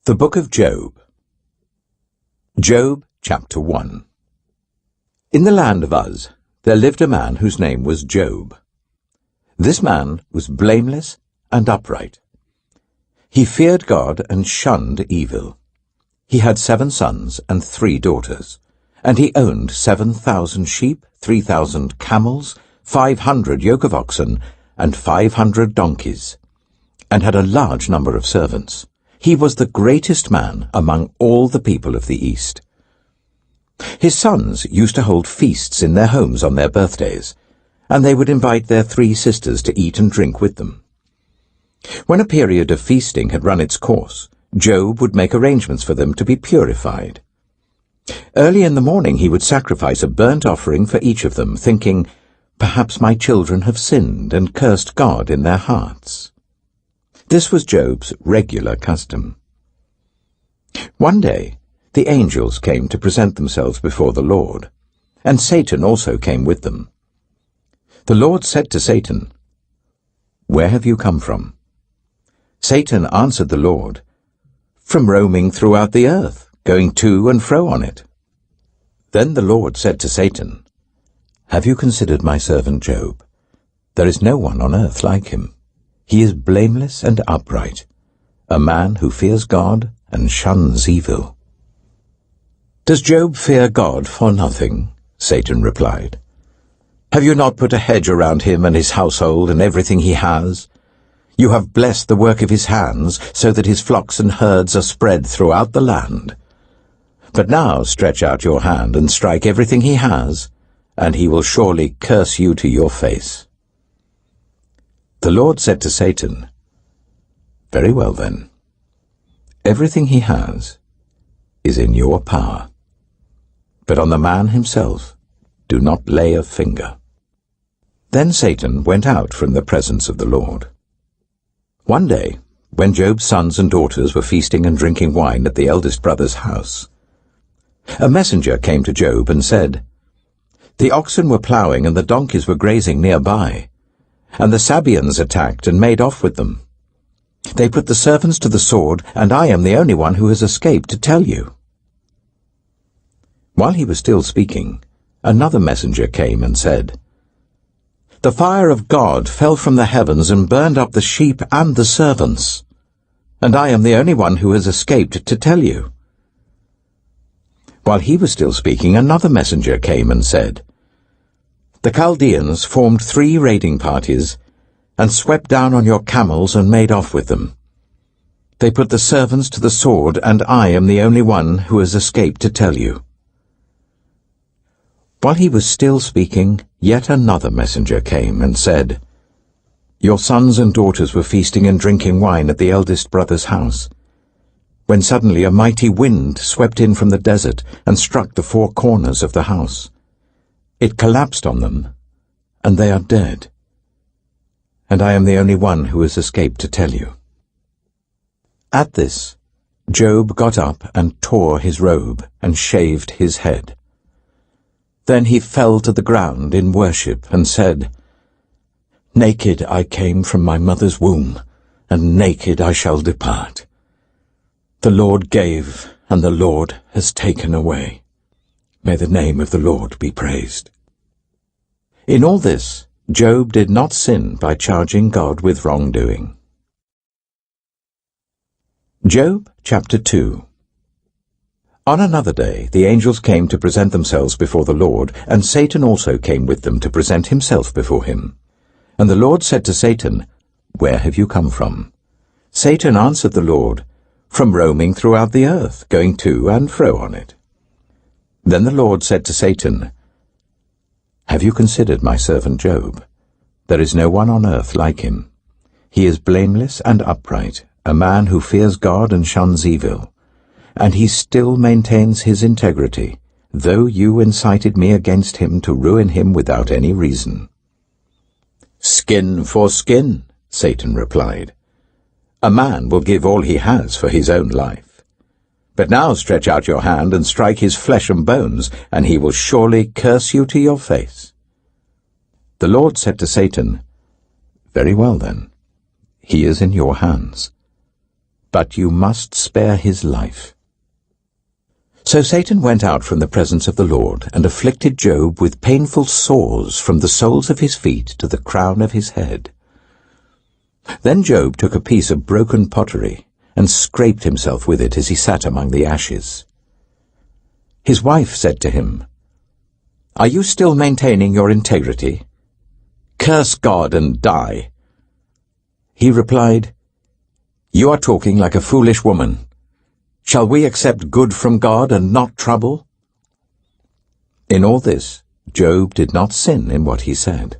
The Book of Job. Job, chapter 1. In the land of Uz, there lived a man whose name was Job. This man was blameless and upright. He feared God and shunned evil. He had 7 sons and 3 daughters, and he owned 7,000 sheep, 3,000 camels, 500 yoke of oxen, and 500 donkeys, and had a large number of servants. He was the greatest man among all the people of the East. His sons used to hold feasts in their homes on their birthdays, and they would invite their 3 sisters to eat and drink with them. When a period of feasting had run its course, Job would make arrangements for them to be purified. Early in the morning he would sacrifice a burnt offering for each of them, thinking, "Perhaps my children have sinned and cursed God in their hearts." This was Job's regular custom. One day, the angels came to present themselves before the Lord, and Satan also came with them. The Lord said to Satan, "Where have you come from?" Satan answered the Lord, "From roaming throughout the earth, going to and fro on it." Then the Lord said to Satan, "Have you considered my servant Job? There is no one on earth like him. He is blameless and upright, a man who fears God and shuns evil." "Does Job fear God for nothing?" Satan replied. "Have you not put a hedge around him and his household and everything he has? You have blessed the work of his hands, so that his flocks and herds are spread throughout the land. But now stretch out your hand and strike everything he has, and he will surely curse you to your face." The Lord said to Satan, "Very well then. Everything he has is in your power. But on the man himself do not lay a finger." Then Satan went out from the presence of the Lord. One day, when Job's sons and daughters were feasting and drinking wine at the eldest brother's house, a messenger came to Job and said, "The oxen were ploughing and the donkeys were grazing nearby, and the Sabeans attacked and made off with them. They put the servants to the sword, and I am the only one who has escaped to tell you." While he was still speaking, another messenger came and said, "The fire of God fell from the heavens and burned up the sheep and the servants, and I am the only one who has escaped to tell you." While he was still speaking, another messenger came and said, "The Chaldeans formed 3 raiding parties and swept down on your camels and made off with them. They put the servants to the sword, and I am the only one who has escaped to tell you." While he was still speaking, yet another messenger came and said, "Your sons and daughters were feasting and drinking wine at the eldest brother's house, when suddenly a mighty wind swept in from the desert and struck the 4 corners of the house. It collapsed on them, and they are dead. And I am the only one who has escaped to tell you." At this, Job got up and tore his robe and shaved his head. Then he fell to the ground in worship and said, "Naked I came from my mother's womb, and naked I shall depart. The Lord gave, and the Lord has taken away. May the name of the Lord be praised." In all this, Job did not sin by charging God with wrongdoing. Job, chapter 2. On another day the angels came to present themselves before the Lord, and Satan also came with them to present himself before him. And the Lord said to Satan, "Where have you come from?" Satan answered the Lord, "From roaming throughout the earth, going to and fro on it." Then the Lord said to Satan, "Have you considered my servant Job? There is no one on earth like him. He is blameless and upright, a man who fears God and shuns evil. And he still maintains his integrity, though you incited me against him to ruin him without any reason." "Skin for skin," Satan replied. "A man will give all he has for his own life. But now stretch out your hand and strike his flesh and bones, and he will surely curse you to your face." The Lord said to Satan, "Very well then, he is in your hands. but you must spare his life." So Satan went out from the presence of the Lord and afflicted Job with painful sores from the soles of his feet to the crown of his head. Then Job took a piece of broken pottery and scraped himself with it as he sat among the ashes. His wife said to him, "Are you still maintaining your integrity? Curse God and die." He replied, "You are talking like a foolish woman. Shall we accept good from God and not trouble?" In all this, Job did not sin in what he said.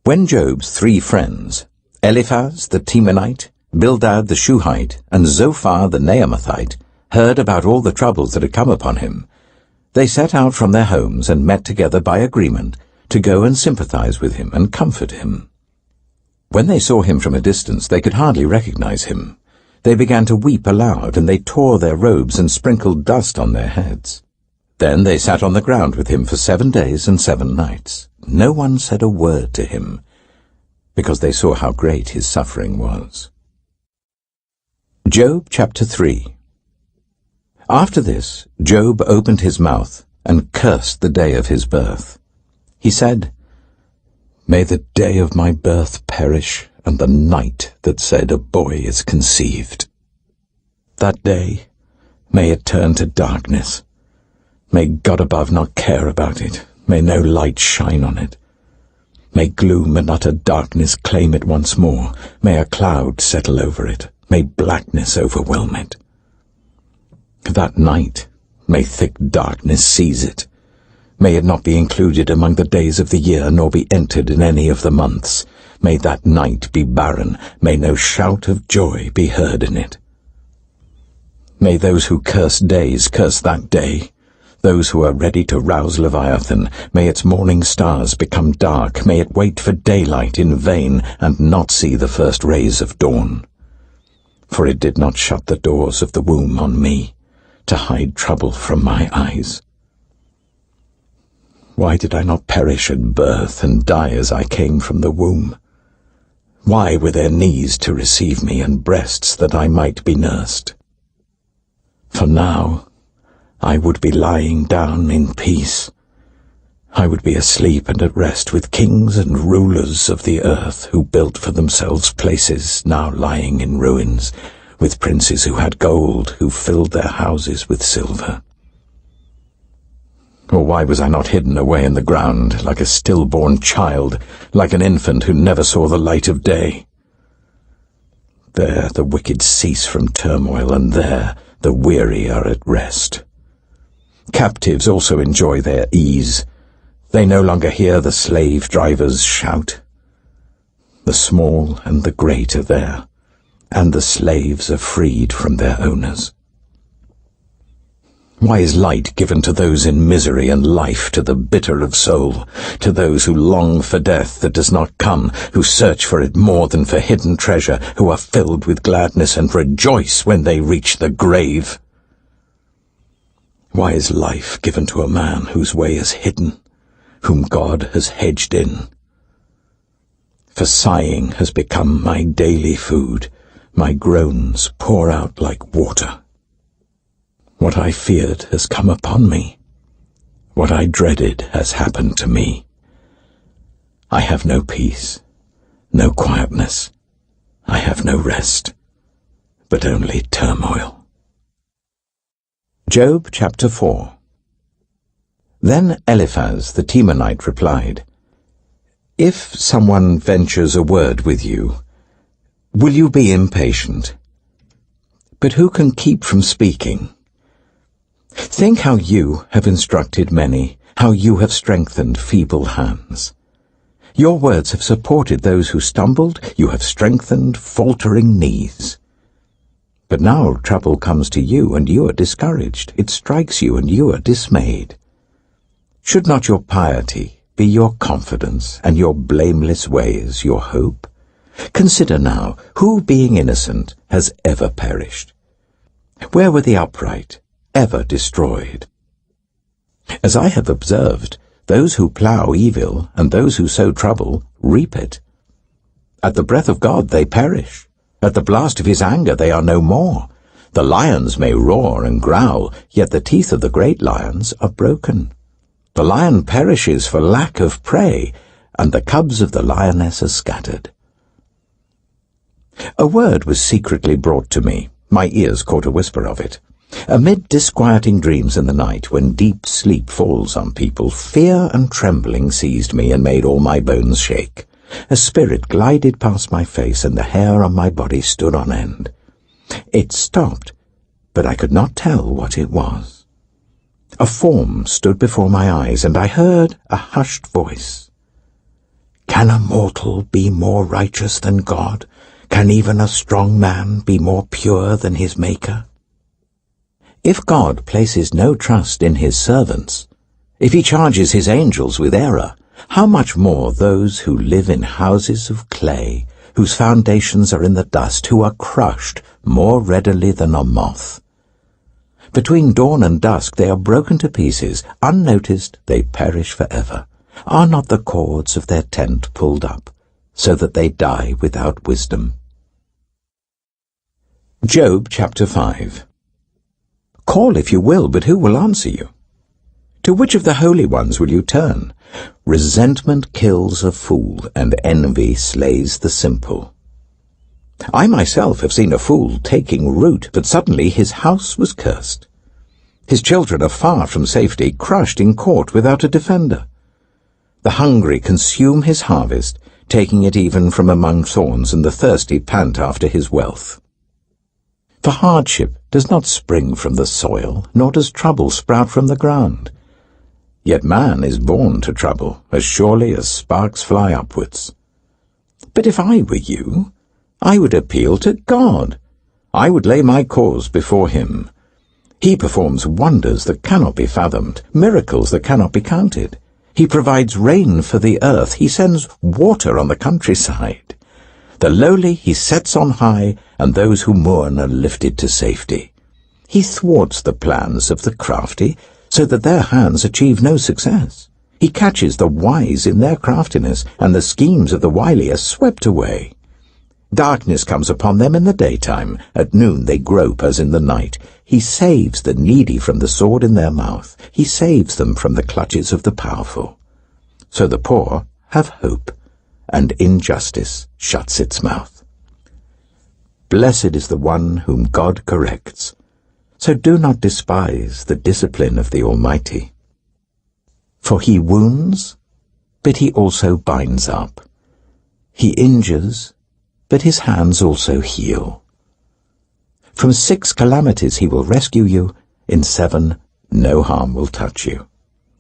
When Job's 3 friends, Eliphaz the Temanite, Bildad the Shuhite, and Zophar the Naamathite, heard about all the troubles that had come upon him, they set out from their homes and met together by agreement to go and sympathize with him and comfort him. When they saw him from a distance, they could hardly recognize him. They began to weep aloud, and they tore their robes and sprinkled dust on their heads. Then they sat on the ground with him for 7 days and 7 nights. No one said a word to him, because they saw how great his suffering was. Job chapter 3. After this, Job opened his mouth and cursed the day of his birth. He said, "May the day of my birth perish, and the night that said a boy is conceived. That day, may it turn to darkness. May God above not care about it. May no light shine on it. May gloom and utter darkness claim it once more. May a cloud settle over it. May blackness overwhelm it. That night, may thick darkness seize it. May it not be included among the days of the year, nor be entered in any of the months. May that night be barren. May no shout of joy be heard in it. May those who curse days curse that day. Those who are ready to rouse Leviathan, may its morning stars become dark. May it wait for daylight in vain and not see the first rays of dawn. For it did not shut the doors of the womb on me, to hide trouble from my eyes. Why did I not perish at birth and die as I came from the womb? Why were there knees to receive me and breasts that I might be nursed? For now I would be lying down in peace. I would be asleep and at rest with kings and rulers of the earth who built for themselves places now lying in ruins, with princes who had gold, who filled their houses with silver. Or why was I not hidden away in the ground, like a stillborn child, like an infant who never saw the light of day? There the wicked cease from turmoil, and there the weary are at rest. Captives also enjoy their ease. They no longer hear the slave drivers shout. The small and the great are there, and the slaves are freed from their owners. Why is light given to those in misery, and life to the bitter of soul, to those who long for death that does not come, who search for it more than for hidden treasure, who are filled with gladness and rejoice when they reach the grave? Why is life given to a man whose way is hidden, whom God has hedged in? For sighing has become my daily food, my groans pour out like water. What I feared has come upon me. What I dreaded has happened to me. I have no peace, no quietness. I have no rest, but only turmoil. Job chapter 4. Then Eliphaz the Temanite replied, "If someone ventures a word with you, will you be impatient? But who can keep from speaking? Think how you have instructed many, how you have strengthened feeble hands. Your words have supported those who stumbled, you have strengthened faltering knees. But now trouble comes to you, and you are discouraged. It strikes you, and you are dismayed. Should not your piety be your confidence, and your blameless ways your hope? Consider now, who being innocent has ever perished? Where were the upright ever destroyed? As I have observed, those who plough evil and those who sow trouble reap it. At the breath of God they perish. At the blast of his anger they are no more. The lions may roar and growl, yet the teeth of the great lions are broken. The lion perishes for lack of prey, and the cubs of the lioness are scattered. A word was secretly brought to me. My ears caught a whisper of it. Amid disquieting dreams in the night, when deep sleep falls on people, fear and trembling seized me and made all my bones shake. A spirit glided past my face, and the hair on my body stood on end. It stopped, but I could not tell what it was. A form stood before my eyes, and I heard a hushed voice. "Can a mortal be more righteous than God? Can even a strong man be more pure than his Maker?" If God places no trust in his servants, if he charges his angels with error, how much more those who live in houses of clay, whose foundations are in the dust, who are crushed more readily than a moth. Between dawn and dusk they are broken to pieces, unnoticed they perish forever. Are not the cords of their tent pulled up, so that they die without wisdom? Job chapter 5. Call if you will, but who will answer you? To which of the holy ones will you turn? Resentment kills a fool, and envy slays the simple. I myself have seen a fool taking root, but suddenly his house was cursed. His children are far from safety, crushed in court without a defender. The hungry consume his harvest, taking it even from among thorns, and the thirsty pant after his wealth. For hardship does not spring from the soil, nor does trouble sprout from the ground. Yet man is born to trouble, as surely as sparks fly upwards. But if I were you, I would appeal to God. I would lay my cause before him. He performs wonders that cannot be fathomed, miracles that cannot be counted. He provides rain for the earth. He sends water on the countryside. The lowly he sets on high, and those who mourn are lifted to safety. He thwarts the plans of the crafty, so that their hands achieve no success. He catches the wise in their craftiness, and the schemes of the wily are swept away. Darkness comes upon them in the daytime. At noon they grope as in the night. He saves the needy from the sword in their mouth. He saves them from the clutches of the powerful. So the poor have hope, and injustice shuts its mouth. Blessed is the one whom God corrects. So do not despise the discipline of the Almighty. For he wounds, but he also binds up. He injures, but his hands also heal. From 6 calamities he will rescue you, in 7 no harm will touch you.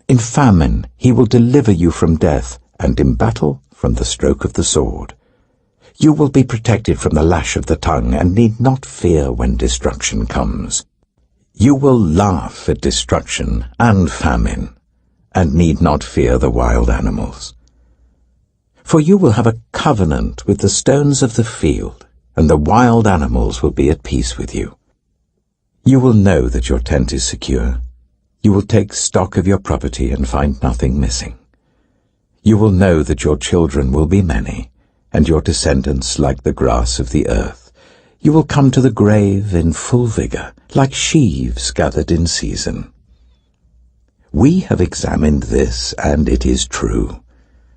In famine he will deliver you from death, and in battle from the stroke of the sword. You will be protected from the lash of the tongue, and need not fear when destruction comes. You will laugh at destruction and famine, and need not fear the wild animals. For you will have a covenant with the stones of the field, and the wild animals will be at peace with you. You will know that your tent is secure. You will take stock of your property and find nothing missing. You will know that your children will be many, and your descendants like the grass of the earth. You will come to the grave in full vigor, like sheaves gathered in season. We have examined this, and it is true.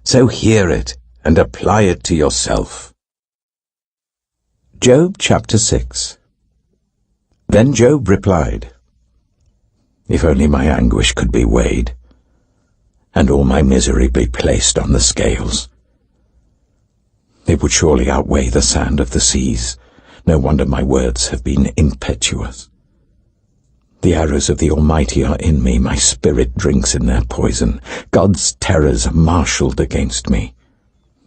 So hear it, and apply it to yourself. Job chapter 6. Then Job replied, If only my anguish could be weighed, and all my misery be placed on the scales. It would surely outweigh the sand of the seas. No wonder my words have been impetuous. The arrows of the Almighty are in me, my spirit drinks in their poison. God's terrors are marshalled against me.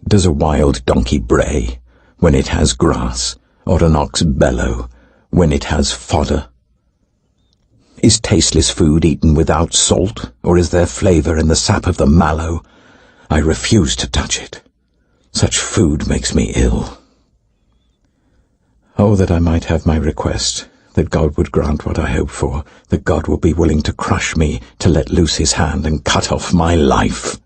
Does a wild donkey bray when it has grass, or an ox bellow when it has fodder? Is tasteless food eaten without salt, or is there flavor in the sap of the mallow? I refuse to touch it. Such food makes me ill. Oh, that I might have my request, that God would grant what I hope for, that God would be willing to crush me, to let loose his hand and cut off my life.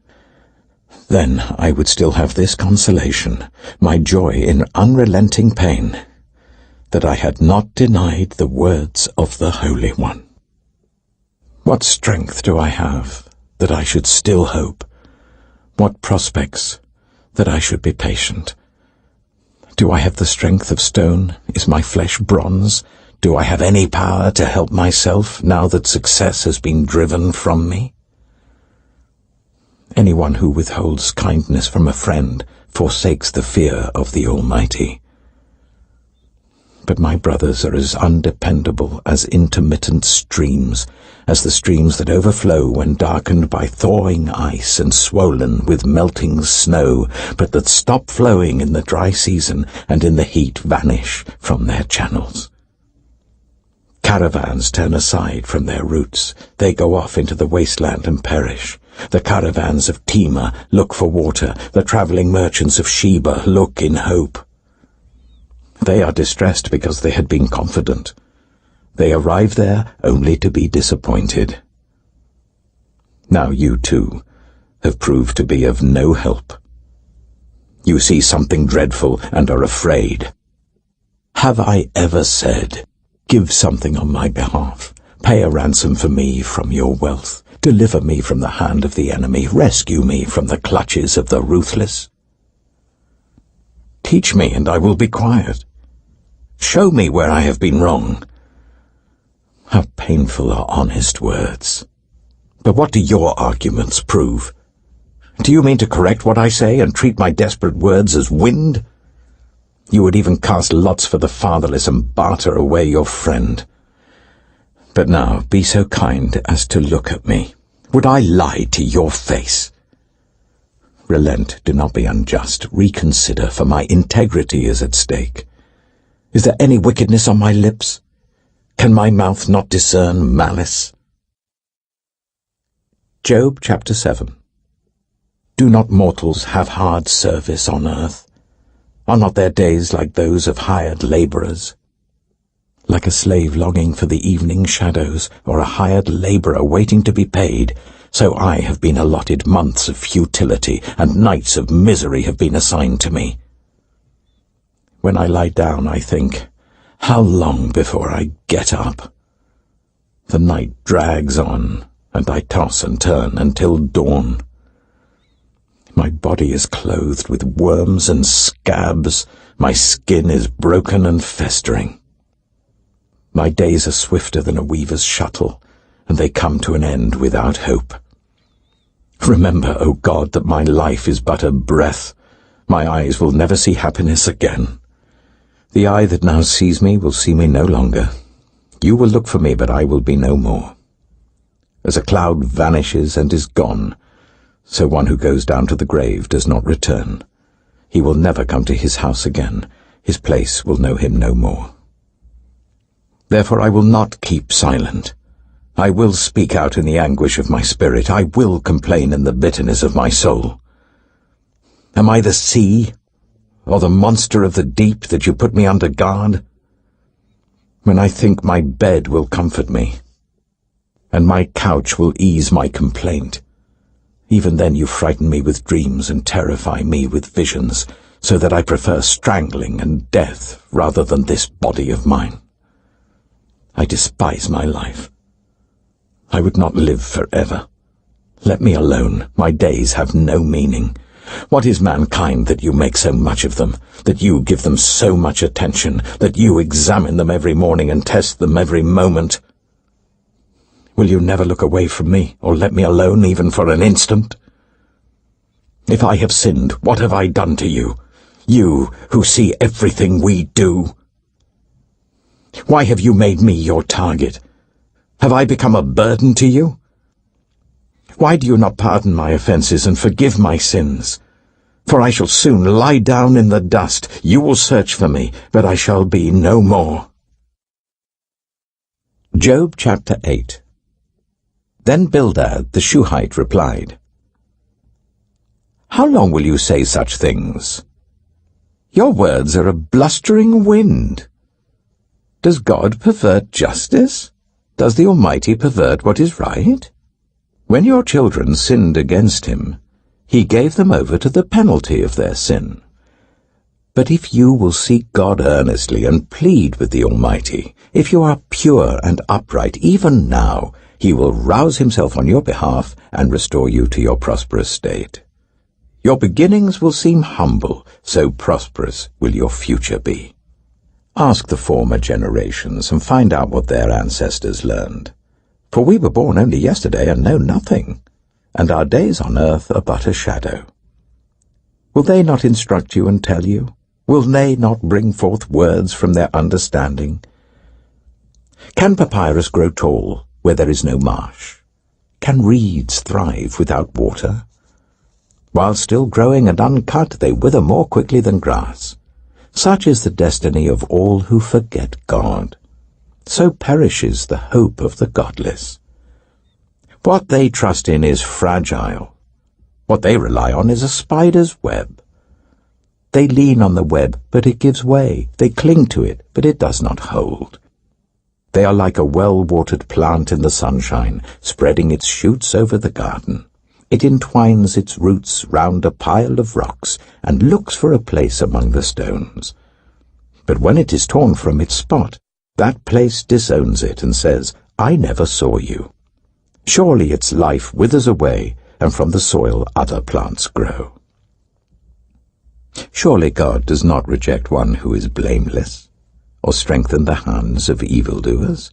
Then I would still have this consolation, my joy in unrelenting pain, that I had not denied the words of the Holy One. What strength do I have that I should still hope? What prospects that I should be patient? Do I have the strength of stone? Is my flesh bronze? Do I have any power to help myself now that success has been driven from me? Anyone who withholds kindness from a friend forsakes the fear of the Almighty. But my brothers are as undependable as intermittent streams, as the streams that overflow when darkened by thawing ice and swollen with melting snow, but that stop flowing in the dry season and in the heat vanish from their channels. Caravans turn aside from their routes. They go off into the wasteland and perish. The caravans of Tema look for water. The travelling merchants of Sheba look in hope. They are distressed because they had been confident. They arrive there only to be disappointed. Now you, too, have proved to be of no help. You see something dreadful and are afraid. Have I ever said, "Give something on my behalf, pay a ransom for me from your wealth, deliver me from the hand of the enemy, rescue me from the clutches of the ruthless"? Teach me, and I will be quiet. Show me where I have been wrong. How painful are honest words. But what do your arguments prove? Do you mean to correct what I say and treat my desperate words as wind? You would even cast lots for the fatherless and barter away your friend. But now be so kind as to look at me. Would I lie to your face? Relent, do not be unjust. Reconsider, for my integrity is at stake. Is there any wickedness on my lips? Can my mouth not discern malice? Job chapter 7. Do not mortals have hard service on earth? Are not their days like those of hired labourers? Like a slave longing for the evening shadows, or a hired labourer waiting to be paid, so I have been allotted months of futility, and nights of misery have been assigned to me. When I lie down, I think, how long before I get up? The night drags on, and I toss and turn until dawn. My body is clothed with worms and scabs. My skin is broken and festering. My days are swifter than a weaver's shuttle, and they come to an end without hope. Remember, O God, that my life is but a breath. My eyes will never see happiness again. The eye that now sees me will see me no longer. You will look for me, but I will be no more. As a cloud vanishes and is gone, so one who goes down to the grave does not return. He will never come to his house again. His place will know him no more. Therefore I will not keep silent. I will speak out in the anguish of my spirit. I will complain in the bitterness of my soul. Am I the sea, or the monster of the deep, that you put me under guard? When I think my bed will comfort me, and my couch will ease my complaint, even then you frighten me with dreams and terrify me with visions, so that I prefer strangling and death rather than this body of mine. I despise my life. I would not live forever. Let me alone. My days have no meaning. What is mankind that you make so much of them, that you give them so much attention, that you examine them every morning and test them every moment? Will you never look away from me, or let me alone even for an instant? If I have sinned, what have I done to you? You who see everything we do. Why have you made me your target? Have I become a burden to you? Why do you not pardon my offences and forgive my sins? For I shall soon lie down in the dust. You will search for me, but I shall be no more. Job chapter 8. Then Bildad the Shuhite replied, How long will you say such things? Your words are a blustering wind. Does God pervert justice? Does the Almighty pervert what is right? When your children sinned against him, he gave them over to the penalty of their sin. But if you will seek God earnestly and plead with the Almighty, if you are pure and upright, even now, He will rouse Himself on your behalf and restore you to your prosperous state. Your beginnings will seem humble, so prosperous will your future be. Ask the former generations and find out what their ancestors learned. For we were born only yesterday and know nothing, and our days on earth are but a shadow. Will they not instruct you and tell you? Will they not bring forth words from their understanding? Can papyrus grow tall where there is no marsh? Can reeds thrive without water? While still growing and uncut, they wither more quickly than grass. Such is the destiny of all who forget God. So perishes the hope of the godless. What they trust in is fragile. What they rely on is a spider's web. They lean on the web, but it gives way. They cling to it, but it does not hold. They are like a well-watered plant in the sunshine, spreading its shoots over the garden. It entwines its roots round a pile of rocks and looks for a place among the stones. But when it is torn from its spot, that place disowns it and says, "I never saw you." Surely its life withers away, and from the soil other plants grow. Surely God does not reject one who is blameless, or strengthen the hands of evildoers.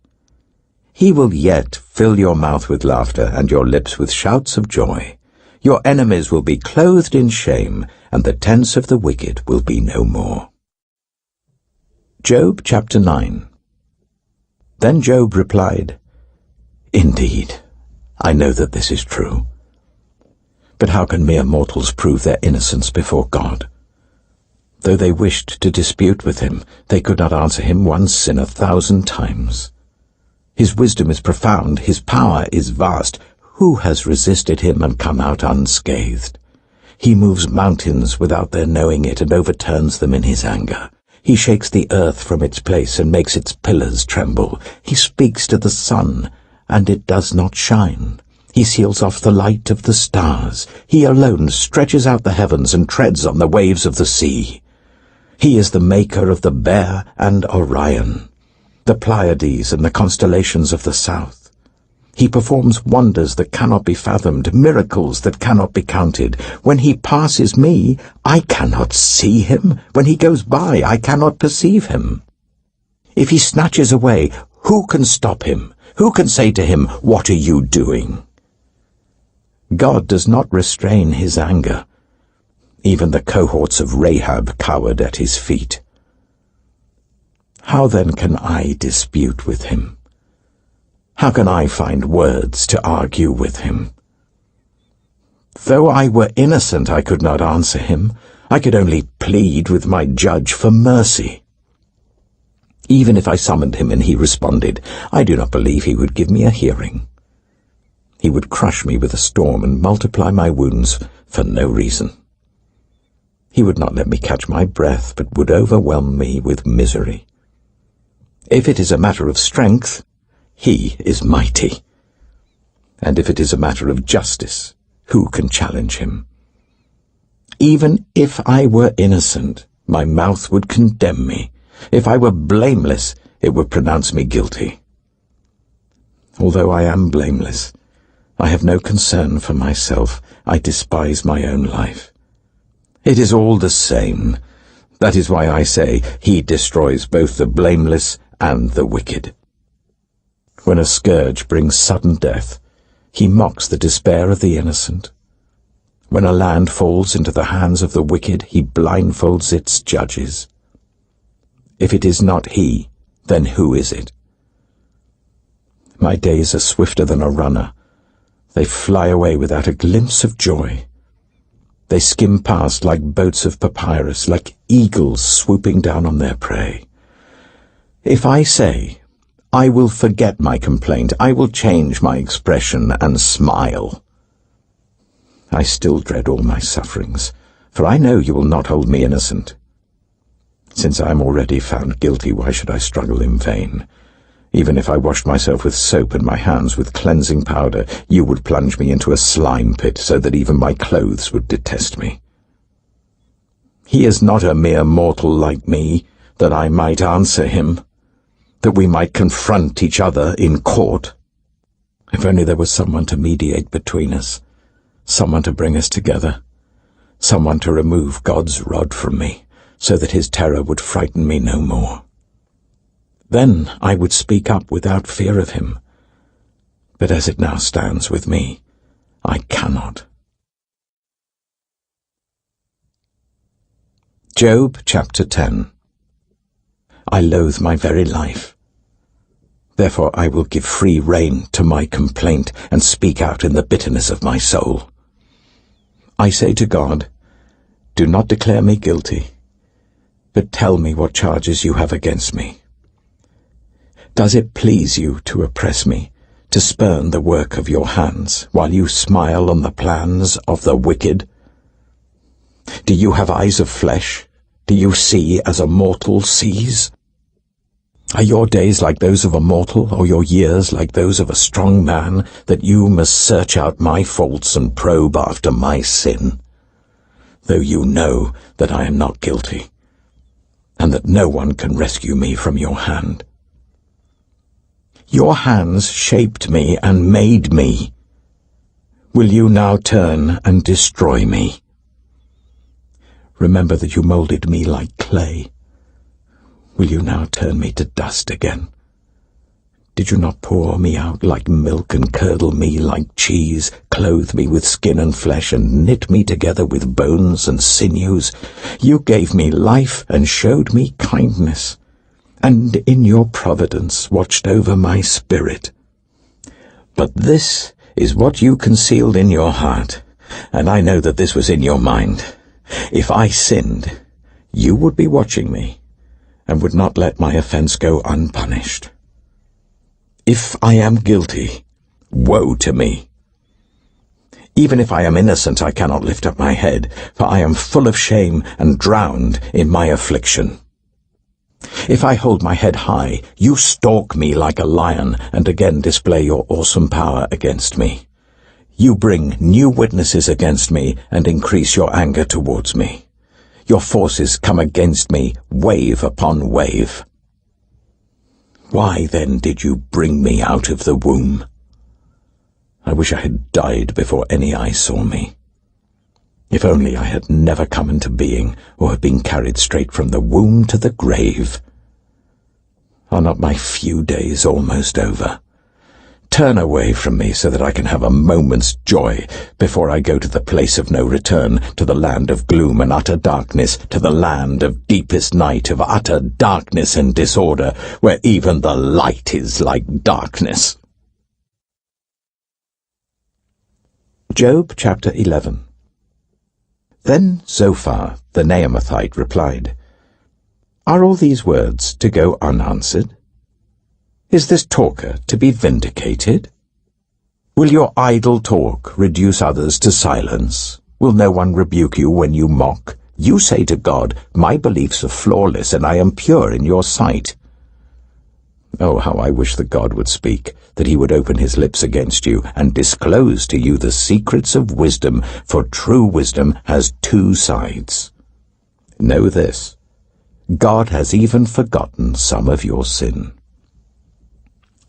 He will yet fill your mouth with laughter and your lips with shouts of joy. Your enemies will be clothed in shame, and the tents of the wicked will be no more. Job chapter 9. Then Job replied, "Indeed, I know that this is true. But how can mere mortals prove their innocence before God? Though they wished to dispute with Him, they could not answer Him one sin 1,000 times. His wisdom is profound, His power is vast. Who has resisted Him and come out unscathed? He moves mountains without their knowing it and overturns them in His anger. He shakes the earth from its place and makes its pillars tremble. He speaks to the sun, and it does not shine. He seals off the light of the stars. He alone stretches out the heavens and treads on the waves of the sea. He is the maker of the Bear and Orion, the Pleiades and the constellations of the south. He performs wonders that cannot be fathomed, miracles that cannot be counted. When He passes me, I cannot see Him. When He goes by, I cannot perceive Him. If He snatches away, who can stop Him? Who can say to Him, "What are you doing?" God does not restrain His anger. Even the cohorts of Rahab cowered at His feet. How then can I dispute with Him? How can I find words to argue with Him? Though I were innocent, I could not answer Him. I could only plead with my judge for mercy. Even if I summoned Him and He responded, I do not believe He would give me a hearing. He would crush me with a storm and multiply my wounds for no reason. He would not let me catch my breath, but would overwhelm me with misery. If it is a matter of strength, He is mighty. And if it is a matter of justice, who can challenge Him? Even if I were innocent, my mouth would condemn me. If I were blameless, it would pronounce me guilty. Although I am blameless, I have no concern for myself. I despise my own life. It is all the same. That is why I say, He destroys both the blameless and the wicked. When a scourge brings sudden death, He mocks the despair of the innocent. When a land falls into the hands of the wicked, He blindfolds its judges. If it is not He, then who is it? My days are swifter than a runner. They fly away without a glimpse of joy. They skim past like boats of papyrus, like eagles swooping down on their prey. If I say, I will forget my complaint, I will change my expression and smile, I still dread all my sufferings, for I know You will not hold me innocent. Since I am already found guilty, why should I struggle in vain? Even if I washed myself with soap and my hands with cleansing powder, You would plunge me into a slime pit so that even my clothes would detest me. He is not a mere mortal like me, that I might answer him, that we might confront each other in court. If only there was someone to mediate between us, someone to bring us together, someone to remove God's rod from me, so that his terror would frighten me no more. Then I would speak up without fear of him. But as it now stands with me, I cannot. Job chapter 10. I loathe my very life. Therefore I will give free rein to my complaint and speak out in the bitterness of my soul. I say to God, do not declare me guilty, but tell me what charges you have against me. Does it please you to oppress me, to spurn the work of your hands, while you smile on the plans of the wicked? Do you have eyes of flesh? Do you see as a mortal sees? Are your days like those of a mortal, or your years like those of a strong man, that you must search out my faults and probe after my sin? Though you know that I am not guilty, and that no one can rescue me from your hand. Your hands shaped me and made me. Will you now turn and destroy me? Remember that you molded me like clay. Will you now turn me to dust again? Did you not pour me out like milk and curdle me like cheese, clothe me with skin and flesh and knit me together with bones and sinews? You gave me life and showed me kindness, and in your providence watched over my spirit. But this is what you concealed in your heart, and I know that this was in your mind. If I sinned, you would be watching me, and would not let my offense go unpunished. If I am guilty, woe to me. Even if I am innocent, I cannot lift up my head, for I am full of shame and drowned in my affliction. If I hold my head high, you stalk me like a lion, and again display your awesome power against me. You bring new witnesses against me, and increase your anger towards me. Your forces come against me, wave upon wave. Why then did you bring me out of the womb? I wish I had died before any eye saw me. If only I had never come into being, or had been carried straight from the womb to the grave. Are not my few days almost over? Turn away from me so that I can have a moment's joy before I go to the place of no return, to the land of gloom and utter darkness, to the land of deepest night, of utter darkness and disorder, where even the light is like darkness. Job chapter 11. Then Zophar the Naamathite replied, Are all these words to go unanswered? Is this talker to be vindicated? Will your idle talk reduce others to silence? Will no one rebuke you when you mock? You say to God, My beliefs are flawless, and I am pure in your sight. Oh, how I wish that God would speak, that he would open his lips against you, and disclose to you the secrets of wisdom, for true wisdom has two sides. Know this, God has even forgotten some of your sin.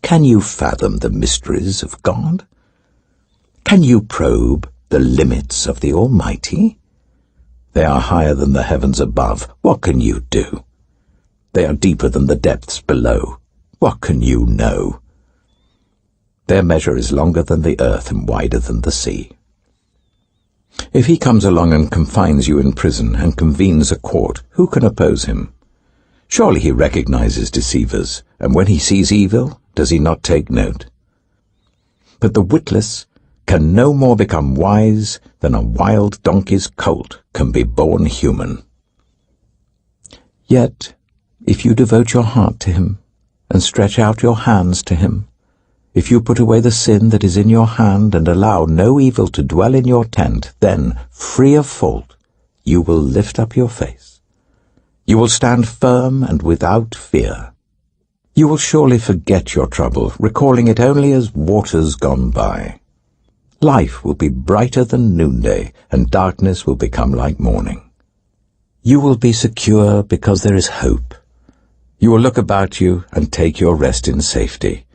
Can you fathom the mysteries of God? Can you probe the limits of the Almighty? They are higher than the heavens above. What can you do? They are deeper than the depths below. What can you know? Their measure is longer than the earth and wider than the sea. If he comes along and confines you in prison and convenes a court, who can oppose him? Surely he recognizes deceivers, and when he sees evil, does he not take note? But the witless can no more become wise than a wild donkey's colt can be born human. Yet, if you devote your heart to him, and stretch out your hands to him, if you put away the sin that is in your hand and allow no evil to dwell in your tent, then, free of fault, you will lift up your face. You will stand firm and without fear. You will surely forget your trouble, recalling it only as waters gone by. Life will be brighter than noonday, and darkness will become like morning. You will be secure because there is hope. You will look about you and take your rest in safety.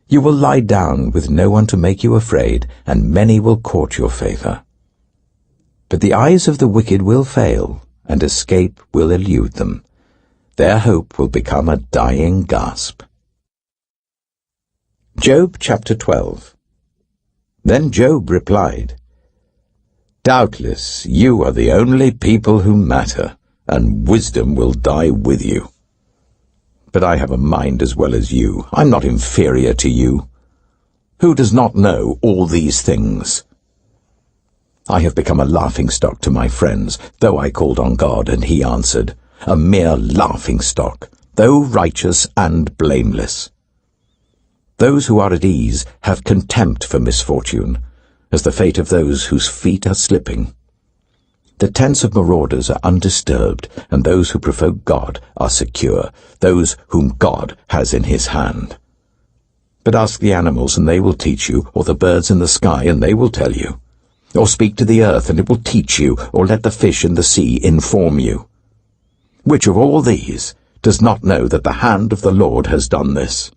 You will lie down with no one to make you afraid, and many will court your favor. But the eyes of the wicked will fail, and escape will elude them. Their hope will become a dying gasp. Job chapter 12. Then Job replied, Doubtless you are the only people who matter, and wisdom will die with you. But I have a mind as well as you. I'm not inferior to you. Who does not know all these things? I have become a laughingstock to my friends, though I called on God, and he answered, a mere laughingstock, though righteous and blameless. Those who are at ease have contempt for misfortune, as the fate of those whose feet are slipping. The tents of marauders are undisturbed, and those who provoke God are secure, those whom God has in his hand. But ask the animals, and they will teach you, or the birds in the sky, and they will tell you. Or speak to the earth, and it will teach you, or let the fish in the sea inform you. Which of all these does not know that the hand of the Lord has done this?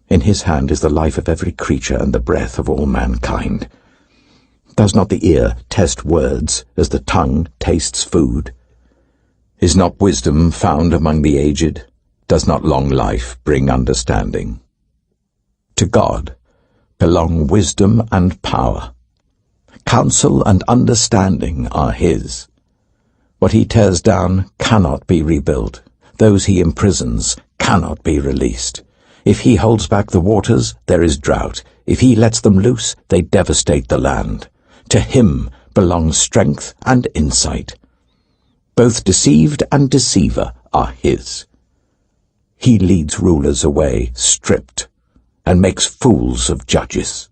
In his hand is the life of every creature and the breath of all mankind. Does not the ear test words as the tongue tastes food? Is not wisdom found among the aged? Does not long life bring understanding? To God belong wisdom and power. Counsel and understanding are his. What he tears down cannot be rebuilt. Those he imprisons cannot be released. If he holds back the waters, there is drought. If he lets them loose, they devastate the land. To him belongs strength and insight. Both deceived and deceiver are his. He leads rulers away stripped, and makes fools of judges.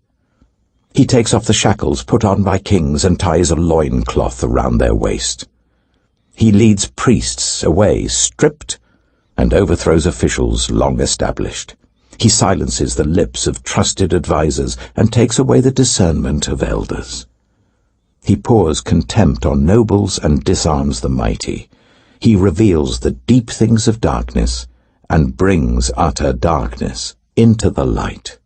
He takes off the shackles put on by kings and ties a loincloth around their waist. He leads priests away stripped, and overthrows officials long established. He silences the lips of trusted advisers and takes away the discernment of elders. He pours contempt on nobles and disarms the mighty. He reveals the deep things of darkness and brings utter darkness into the light.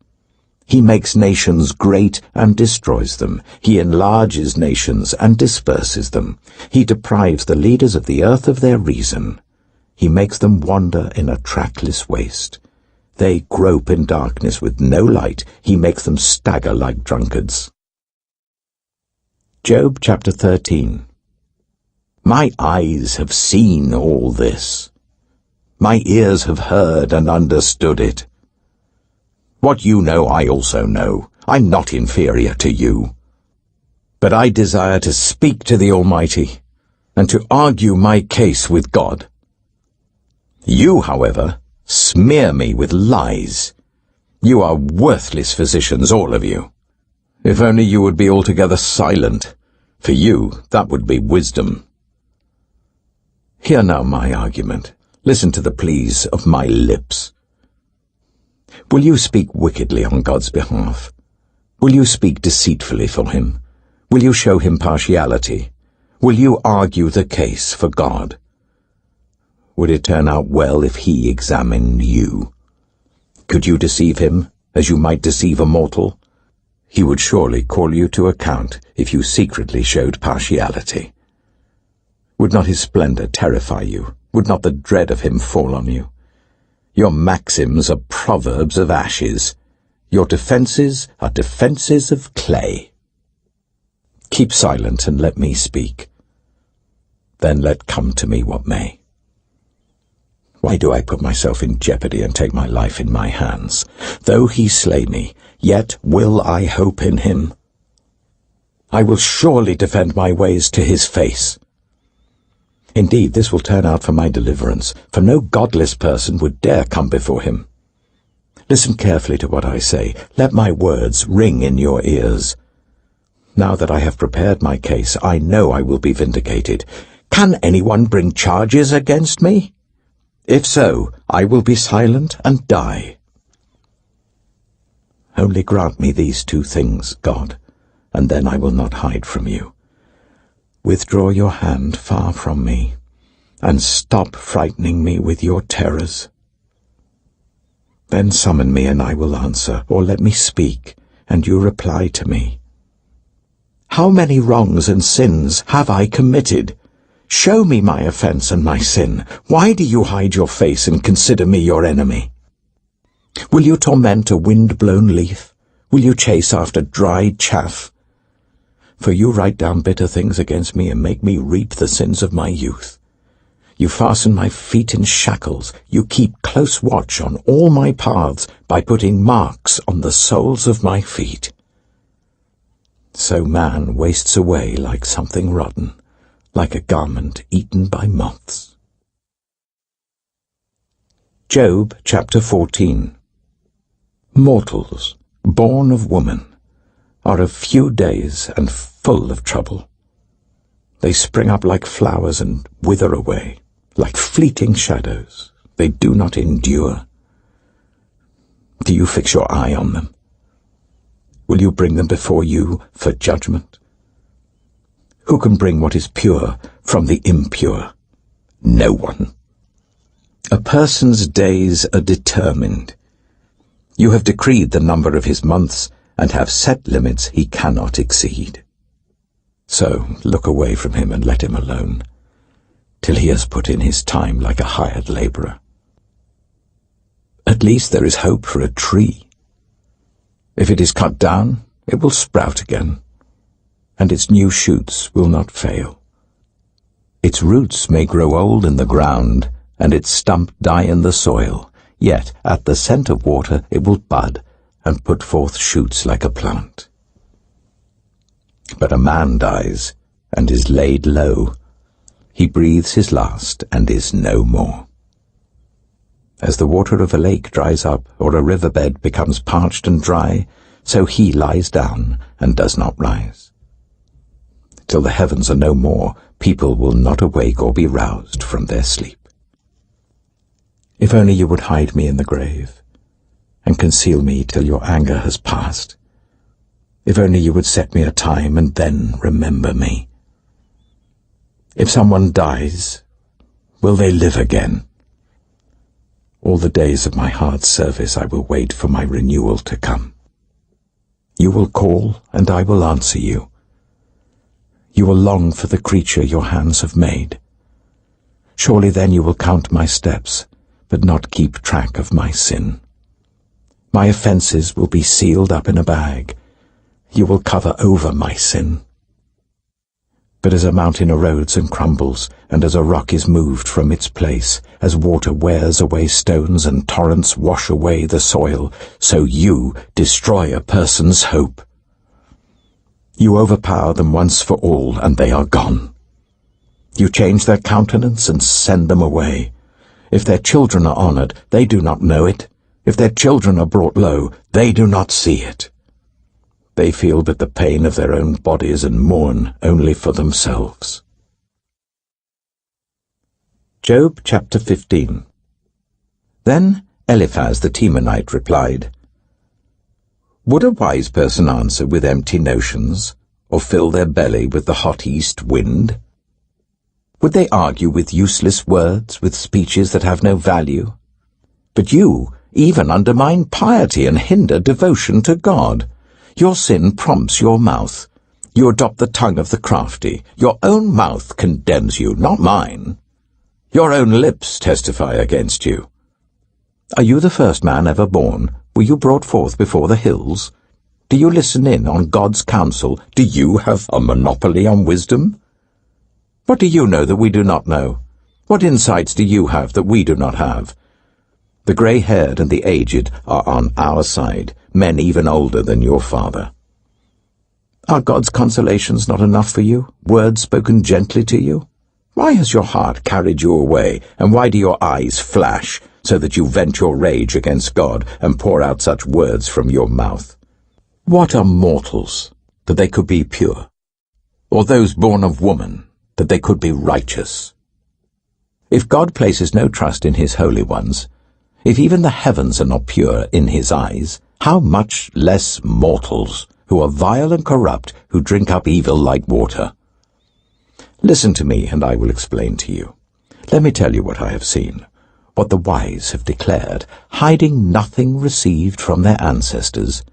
He makes nations great and destroys them. He enlarges nations and disperses them. He deprives the leaders of the earth of their reason. He makes them wander in a trackless waste. They grope in darkness with no light. He makes them stagger like drunkards. Job chapter 13. My eyes have seen all this. My ears have heard and understood it. What you know I also know. I'm not inferior to you. But I desire to speak to the Almighty, and to argue my case with God. You, however, smear me with lies. You are worthless physicians, all of you. If only you would be altogether silent. For you, that would be wisdom. Hear now my argument. Listen to the pleas of my lips. Will you speak wickedly on God's behalf? Will you speak deceitfully for him? Will you show him partiality? Will you argue the case for God? Would it turn out well if he examined you? Could you deceive him as you might deceive a mortal? He would surely call you to account if you secretly showed partiality. Would not his splendor terrify you? Would not the dread of him fall on you? Your maxims are proverbs of ashes. Your defenses are defenses of clay. Keep silent and let me speak. Then let come to me what may. Why do I put myself in jeopardy and take my life in my hands? Though he slay me, yet will I hope in him. I will surely defend my ways to his face. Indeed, this will turn out for my deliverance, for no godless person would dare come before him. Listen carefully to what I say. Let my words ring in your ears. Now that I have prepared my case, I know I will be vindicated. Can anyone bring charges against me? If so, I will be silent and die. Only grant me these two things, God, and then I will not hide from you. Withdraw your hand far from me, and stop frightening me with your terrors. Then summon me, and I will answer, or let me speak, and you reply to me. How many wrongs and sins have I committed? Show me my offense and my sin. Why do you hide your face and consider me your enemy? Will you torment a wind-blown leaf? Will you chase after dried chaff? For you write down bitter things against me and make me reap the sins of my youth. You fasten my feet in shackles. You keep close watch on all my paths by putting marks on the soles of my feet. So man wastes away like something rotten, like a garment eaten by moths. Job chapter 14. Mortals, born of woman, are of few days and full of trouble. They spring up like flowers and wither away, like fleeting shadows. They do not endure. Do you fix your eye on them? Will you bring them before you for judgment? Who can bring what is pure from the impure? No one. A person's days are determined. You have decreed the number of his months, and have set limits he cannot exceed. So look away from him and let him alone, till he has put in his time like a hired labourer. At least there is hope for a tree. If it is cut down, it will sprout again, and its new shoots will not fail. Its roots may grow old in the ground, and its stump die in the soil, yet at the scent of water it will bud, and put forth shoots like a plant. But a man dies, and is laid low. He breathes his last, and is no more. As the water of a lake dries up, or a riverbed becomes parched and dry, so he lies down, and does not rise. Till the heavens are no more, people will not awake or be roused from their sleep. If only you would hide me in the grave, and conceal me till your anger has passed. If only you would set me a time and then remember me. If someone dies, will they live again? All the days of my hard service I will wait for my renewal to come. You will call, and I will answer you. You will long for the creature your hands have made. Surely then you will count my steps, but not keep track of my sin. My offences will be sealed up in a bag. You will cover over my sin. But as a mountain erodes and crumbles, and as a rock is moved from its place, as water wears away stones and torrents wash away the soil, so you destroy a person's hope. You overpower them once for all, and they are gone. You change their countenance and send them away. If their children are honoured, they do not know it. If their children are brought low, they do not see it. They feel but the pain of their own bodies and mourn only for themselves. Job chapter 15. Then Eliphaz the Temanite replied, Would a wise person answer with empty notions, or fill their belly with the hot east wind? Would they argue with useless words, with speeches that have no value? But you even undermine piety and hinder devotion to God. Your sin prompts your mouth. You adopt the tongue of the crafty. Your own mouth condemns you, not mine. Your own lips testify against you. Are you the first man ever born? Were you brought forth before the hills? Do you listen in on God's counsel? Do you have a monopoly on wisdom? What do you know that we do not know? What insights do you have that we do not have? The grey-haired and the aged are on our side, men even older than your father. Are God's consolations not enough for you, words spoken gently to you? Why has your heart carried you away, and why do your eyes flash, so that you vent your rage against God and pour out such words from your mouth? What are mortals, that they could be pure? Or those born of woman, that they could be righteous? If God places no trust in his holy ones, if even the heavens are not pure in his eyes, how much less mortals, who are vile and corrupt, who drink up evil like water? Listen to me, and I will explain to you. Let me tell you what I have seen, what the wise have declared, hiding nothing received from their ancestors,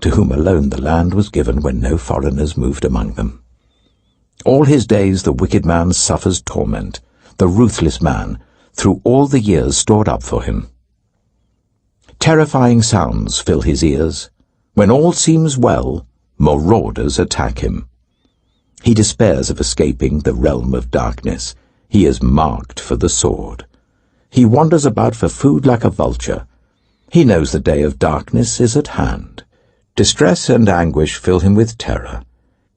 to whom alone the land was given when no foreigners moved among them. All his days the wicked man suffers torment, the ruthless man, through all the years stored up for him. Terrifying sounds fill his ears. When all seems well, marauders attack him. He despairs of escaping the realm of darkness. He is marked for the sword. He wanders about for food like a vulture. He knows the day of darkness is at hand. Distress and anguish fill him with terror.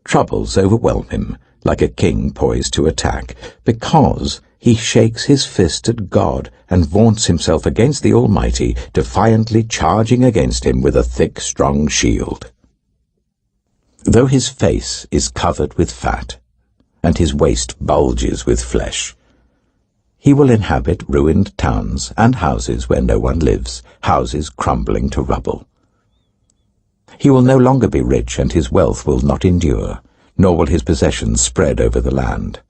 Troubles overwhelm him, like a king poised to attack, because he shakes his fist at God and vaunts himself against the Almighty, defiantly charging against him with a thick, strong shield. Though his face is covered with fat, and his waist bulges with flesh, he will inhabit ruined towns and houses where no one lives, houses crumbling to rubble. He will no longer be rich, and his wealth will not endure, nor will his possessions spread over the land.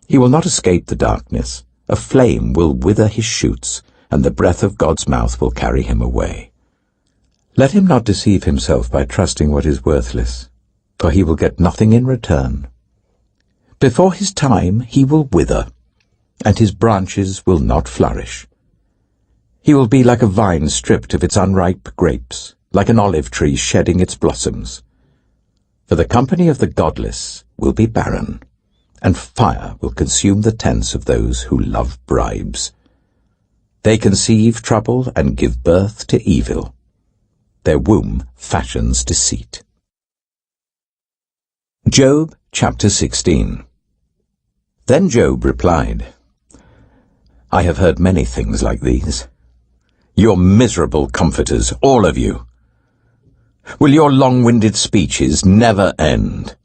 He will not escape the darkness. A flame will wither his shoots, and the breath of God's mouth will carry him away. Let him not deceive himself by trusting what is worthless, for he will get nothing in return. Before his time he will wither, and his branches will not flourish. He will be like a vine stripped of its unripe grapes, like an olive tree shedding its blossoms. For the company of the godless will be barren, and fire will consume the tents of those who love bribes. They conceive trouble and give birth to evil. Their womb fashions deceit. Job chapter 16. Then Job replied, I have heard many things like these. You're miserable comforters, all of you. Will your long-winded speeches never end?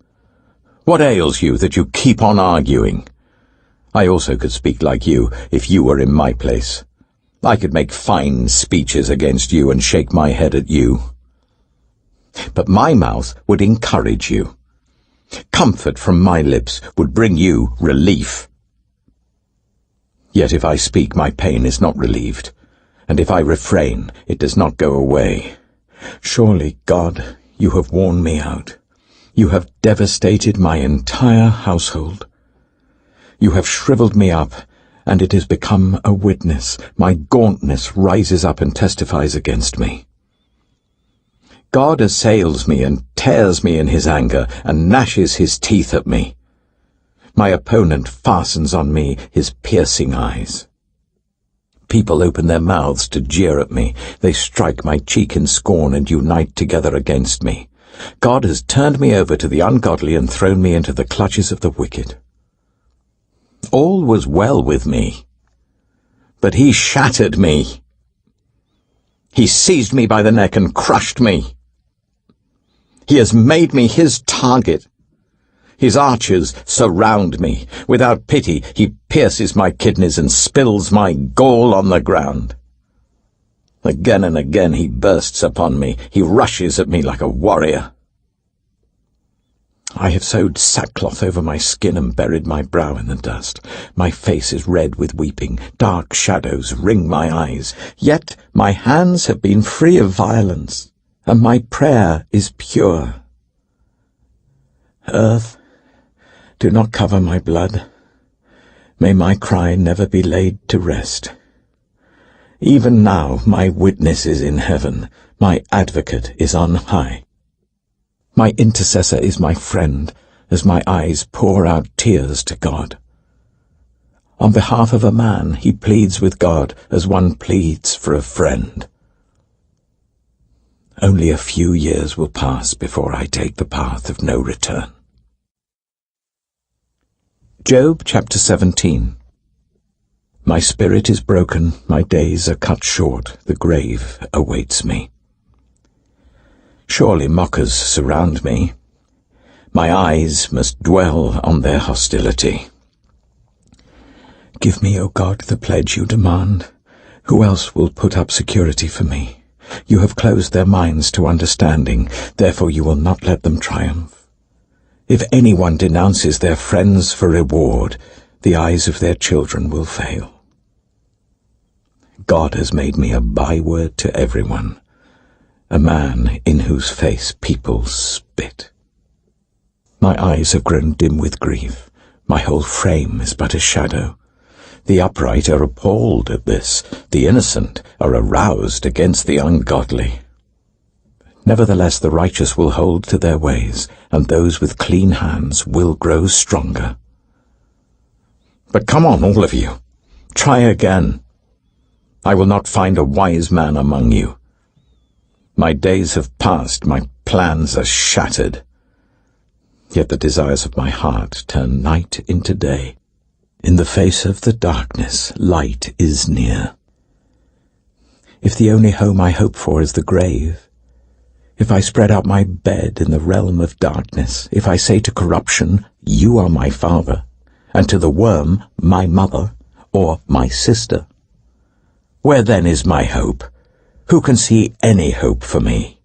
What ails you that you keep on arguing? I also could speak like you if you were in my place. I could make fine speeches against you and shake my head at you. But my mouth would encourage you. Comfort from my lips would bring you relief. Yet if I speak, my pain is not relieved, and if I refrain, it does not go away. Surely, God, you have worn me out. You have devastated my entire household. You have shriveled me up, and it has become a witness. My gauntness rises up and testifies against me. God assails me and tears me in his anger and gnashes his teeth at me. My opponent fastens on me his piercing eyes. People open their mouths to jeer at me. They strike my cheek in scorn and unite together against me. God has turned me over to the ungodly and thrown me into the clutches of the wicked. All was well with me, but he shattered me. He seized me by the neck and crushed me. He has made me his target. His archers surround me. Without pity, he pierces my kidneys and spills my gall on the ground. Again and again he bursts upon me. He rushes at me like a warrior. I have sewed sackcloth over my skin and buried my brow in the dust. My face is red with weeping. Dark shadows ring my eyes. Yet my hands have been free of violence, and my prayer is pure. Earth, do not cover my blood. May my cry never be laid to rest. Even now my witness is in heaven, my advocate is on high. My intercessor is my friend, as my eyes pour out tears to God. On behalf of a man he pleads with God as one pleads for a friend. Only a few years will pass before I take the path of no return. Job chapter 17. My spirit is broken, my days are cut short, the grave awaits me. Surely mockers surround me. My eyes must dwell on their hostility. Give me, O God, the pledge you demand. Who else will put up security for me? You have closed their minds to understanding, therefore you will not let them triumph. If anyone denounces their friends for reward, the eyes of their children will fail. God has made me a byword to everyone, a man in whose face people spit. My eyes have grown dim with grief. My whole frame is but a shadow. The upright are appalled at this. The innocent are aroused against the ungodly. Nevertheless, the righteous will hold to their ways, and those with clean hands will grow stronger. But come on, all of you. Try again. I will not find a wise man among you. My days have passed, my plans are shattered. Yet the desires of my heart turn night into day. In the face of the darkness, light is near. If the only home I hope for is the grave, if I spread out my bed in the realm of darkness, if I say to corruption, you are my father, and to the worm, my mother, or my sister, where then is my hope? Who can see any hope for me?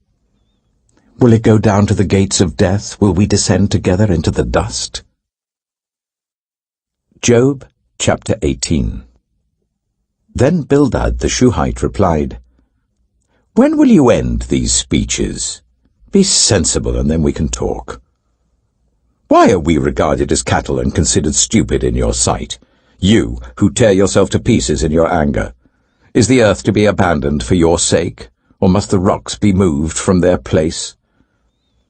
Will it go down to the gates of death? Will we descend together into the dust? Job chapter 18. Then Bildad the Shuhite replied, When will you end these speeches? Be sensible, and then we can talk. Why are we regarded as cattle and considered stupid in your sight, you who tear yourself to pieces in your anger? Is the earth to be abandoned for your sake, or must the rocks be moved from their place?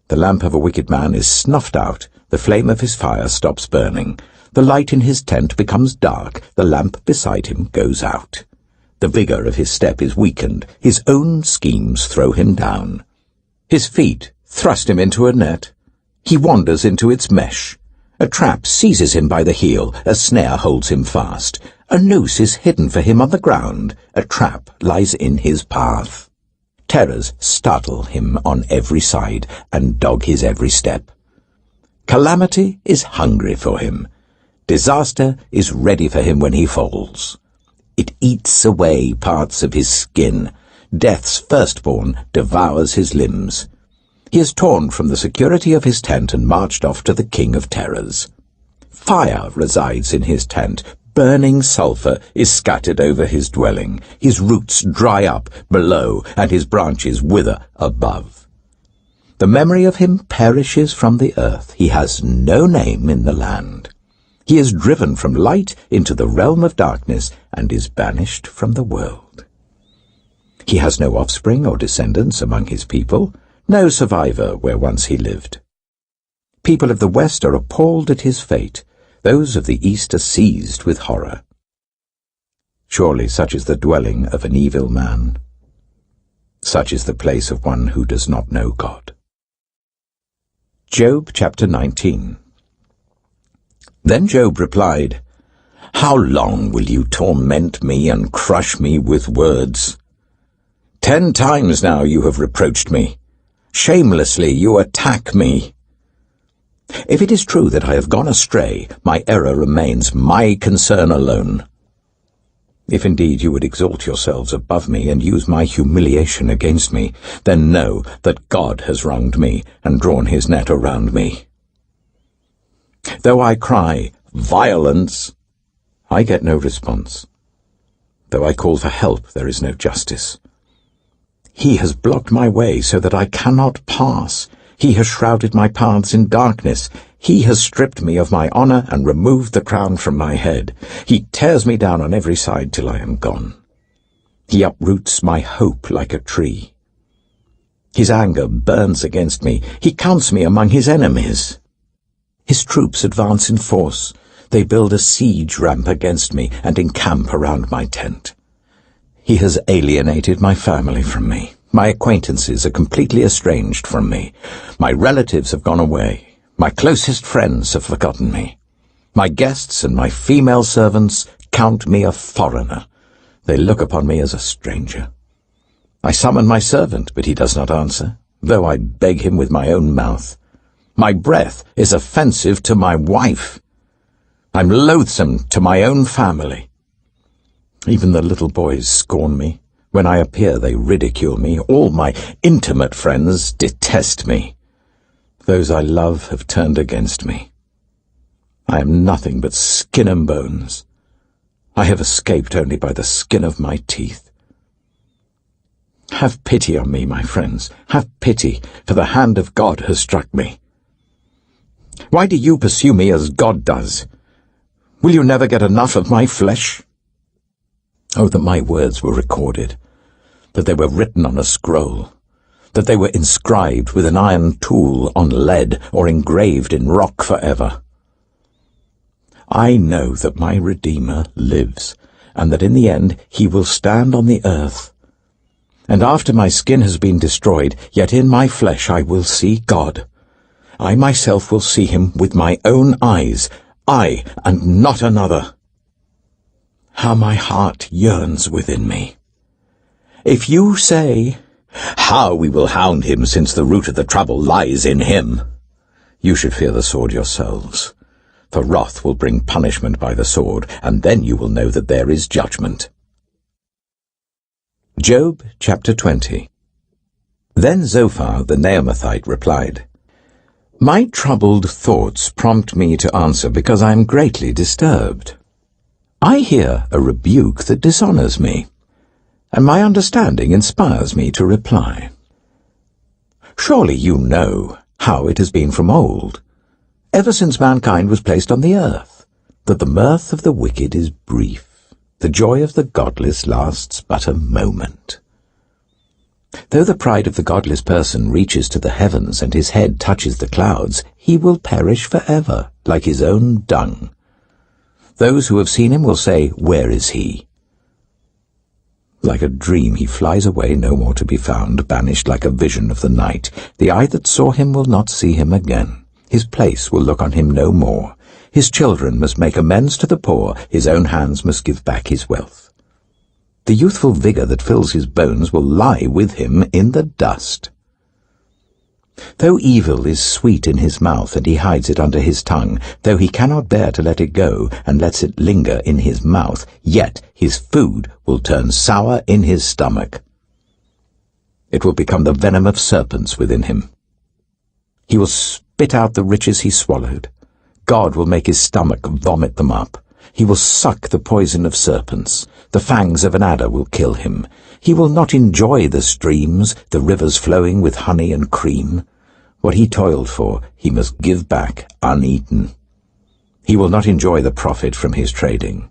The lamp of a wicked man is snuffed out, the flame of his fire stops burning, the light in his tent becomes dark, the lamp beside him goes out. The vigour of his step is weakened, his own schemes throw him down. His feet thrust him into a net. He wanders into its mesh. A trap seizes him by the heel, a snare holds him fast. A noose is hidden for him on the ground, a trap lies in his path. Terrors startle him on every side and dog his every step. Calamity is hungry for him. Disaster is ready for him when he falls. It eats away parts of his skin. Death's firstborn devours his limbs. He is torn from the security of his tent and marched off to the king of terrors. Fire resides in his tent. Burning sulphur is scattered over his dwelling. His roots dry up below, and his branches wither above. The memory of him perishes from the earth. He has no name in the land. He is driven from light into the realm of darkness, and is banished from the world. He has no offspring or descendants among his people, no survivor where once he lived. People of the west are appalled at his fate. Those of the east are seized with horror. Surely such is the dwelling of an evil man. Such is the place of one who does not know God. Job chapter 19. Then Job replied, How long will you torment me and crush me with words? 10 times now you have reproached me. Shamelessly you attack me. If it is true that I have gone astray, my error remains my concern alone. If indeed you would exalt yourselves above me and use my humiliation against me, then know that God has wronged me and drawn his net around me. Though I cry, violence, I get no response. Though I call for help, there is no justice. He has blocked my way so that I cannot pass. He has shrouded my paths in darkness. He has stripped me of my honour and removed the crown from my head. He tears me down on every side till I am gone. He uproots my hope like a tree. His anger burns against me. He counts me among his enemies. His troops advance in force. They build a siege ramp against me and encamp around my tent. He has alienated my family from me. My acquaintances are completely estranged from me. My relatives have gone away. My closest friends have forgotten me. My guests and my female servants count me a foreigner. They look upon me as a stranger. I summon my servant, but he does not answer, though I beg him with my own mouth. My breath is offensive to my wife. I'm loathsome to my own family. Even the little boys scorn me. When I appear, they ridicule me. All my intimate friends detest me. Those I love have turned against me. I am nothing but skin and bones. I have escaped only by the skin of my teeth. Have pity on me, my friends. Have pity, for the hand of God has struck me. Why do you pursue me as God does? Will you never get enough of my flesh? Oh, that my words were recorded, that they were written on a scroll, that they were inscribed with an iron tool on lead or engraved in rock forever. I know that my Redeemer lives, and that in the end he will stand on the earth. And after my skin has been destroyed, yet in my flesh I will see God. I myself will see him with my own eyes, I and not another. How my heart yearns within me. If you say, "How we will hound him, since the root of the trouble lies in him," you should fear the sword yourselves. For wrath will bring punishment by the sword, and then you will know that there is judgment. Job chapter 20. Then Zophar the Naamathite replied, My troubled thoughts prompt me to answer because I am greatly disturbed. I hear a rebuke that dishonors me, and my understanding inspires me to reply. Surely you know how it has been from old, ever since mankind was placed on the earth, that the mirth of the wicked is brief, the joy of the godless lasts but a moment. Though the pride of the godless person reaches to the heavens and his head touches the clouds, he will perish forever, like his own dung. Those who have seen him will say, Where is he? Like a dream he flies away, no more to be found, banished like a vision of the night. The eye that saw him will not see him again. His place will look on him no more. His children must make amends to the poor, his own hands must give back his wealth. The youthful vigour that fills his bones will lie with him in the dust. Though evil is sweet in his mouth, and he hides it under his tongue, though he cannot bear to let it go, and lets it linger in his mouth, yet his food will turn sour in his stomach. It will become the venom of serpents within him. He will spit out the riches he swallowed. God will make his stomach vomit them up. He will suck the poison of serpents. The fangs of an adder will kill him. He will not enjoy the streams, the rivers flowing with honey and cream. What he toiled for, he must give back uneaten. He will not enjoy the profit from his trading.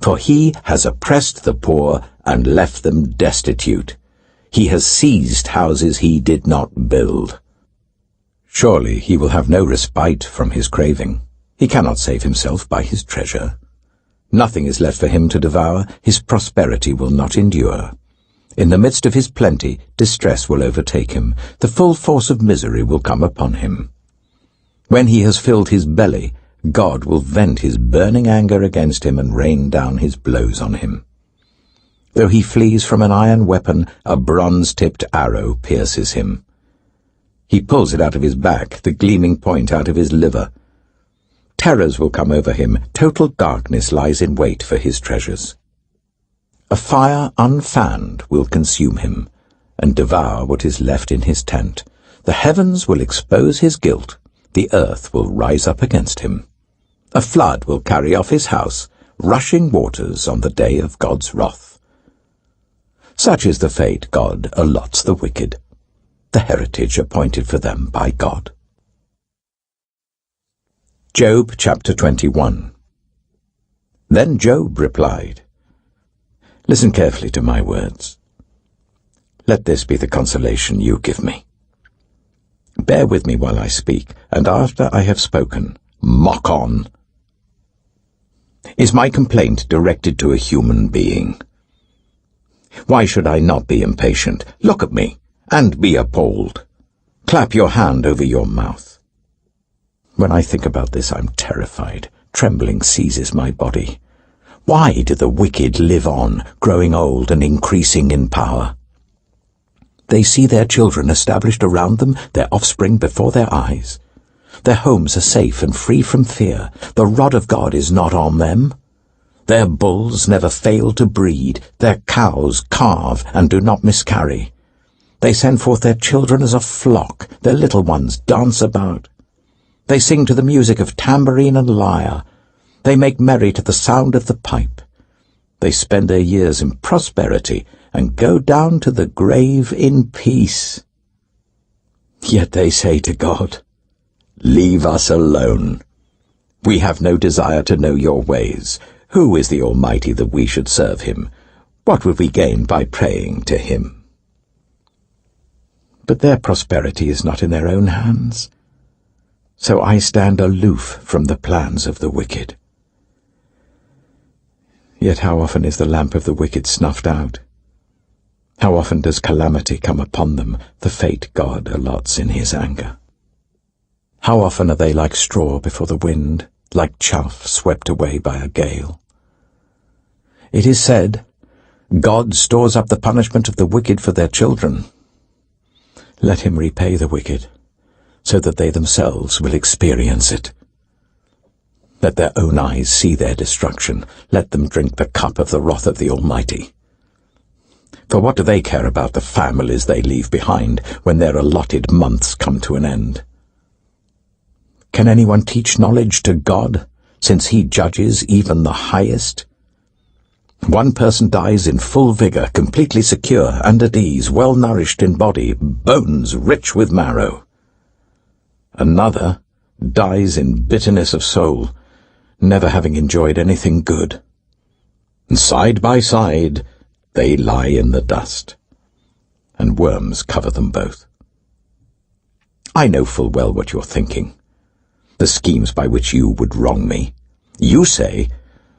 For he has oppressed the poor and left them destitute. He has seized houses he did not build. Surely he will have no respite from his craving. He cannot save himself by his treasure. Nothing is left for him to devour. His prosperity will not endure. In the midst of his plenty, distress will overtake him. The full force of misery will come upon him. When he has filled his belly, God will vent his burning anger against him and rain down his blows on him. Though he flees from an iron weapon, a bronze-tipped arrow pierces him. He pulls it out of his back, the gleaming point out of his liver. Terrors will come over him. Total darkness lies in wait for his treasures. A fire unfanned will consume him and devour what is left in his tent. The heavens will expose his guilt. The earth will rise up against him. A flood will carry off his house, rushing waters on the day of God's wrath. Such is the fate God allots the wicked, the heritage appointed for them by God. Job chapter 21. Then Job replied, Listen carefully to my words. Let this be the consolation you give me. Bear with me while I speak, and after I have spoken, mock on. Is my complaint directed to a human being? Why should I not be impatient? Look at me, and be appalled. Clap your hand over your mouth. When I think about this, I'm terrified. Trembling seizes my body. Why do the wicked live on, growing old and increasing in power? They see their children established around them, their offspring before their eyes. Their homes are safe and free from fear. The rod of God is not on them. Their bulls never fail to breed. Their cows calve and do not miscarry. They send forth their children as a flock, their little ones dance about. They sing to the music of tambourine and lyre. They make merry to the sound of the pipe. They spend their years in prosperity and go down to the grave in peace. Yet they say to God, "Leave us alone. We have no desire to know your ways. Who is the Almighty that we should serve him? What would we gain by praying to him?" But their prosperity is not in their own hands. So I stand aloof from the plans of the wicked. Yet how often is the lamp of the wicked snuffed out? How often does calamity come upon them, the fate God allots in his anger? How often are they like straw before the wind, like chaff swept away by a gale? It is said, God stores up the punishment of the wicked for their children. Let him repay the wicked, so that they themselves will experience it. Let their own eyes see their destruction. Let them drink the cup of the wrath of the Almighty. For what do they care about the families they leave behind when their allotted months come to an end? Can anyone teach knowledge to God, since he judges even the highest? One person dies in full vigor, completely secure and at ease, well-nourished in body, bones rich with marrow. Another dies in bitterness of soul, never having enjoyed anything good. And side by side they lie in the dust, and worms cover them both. I know full well what you're thinking, the schemes by which you would wrong me. You say,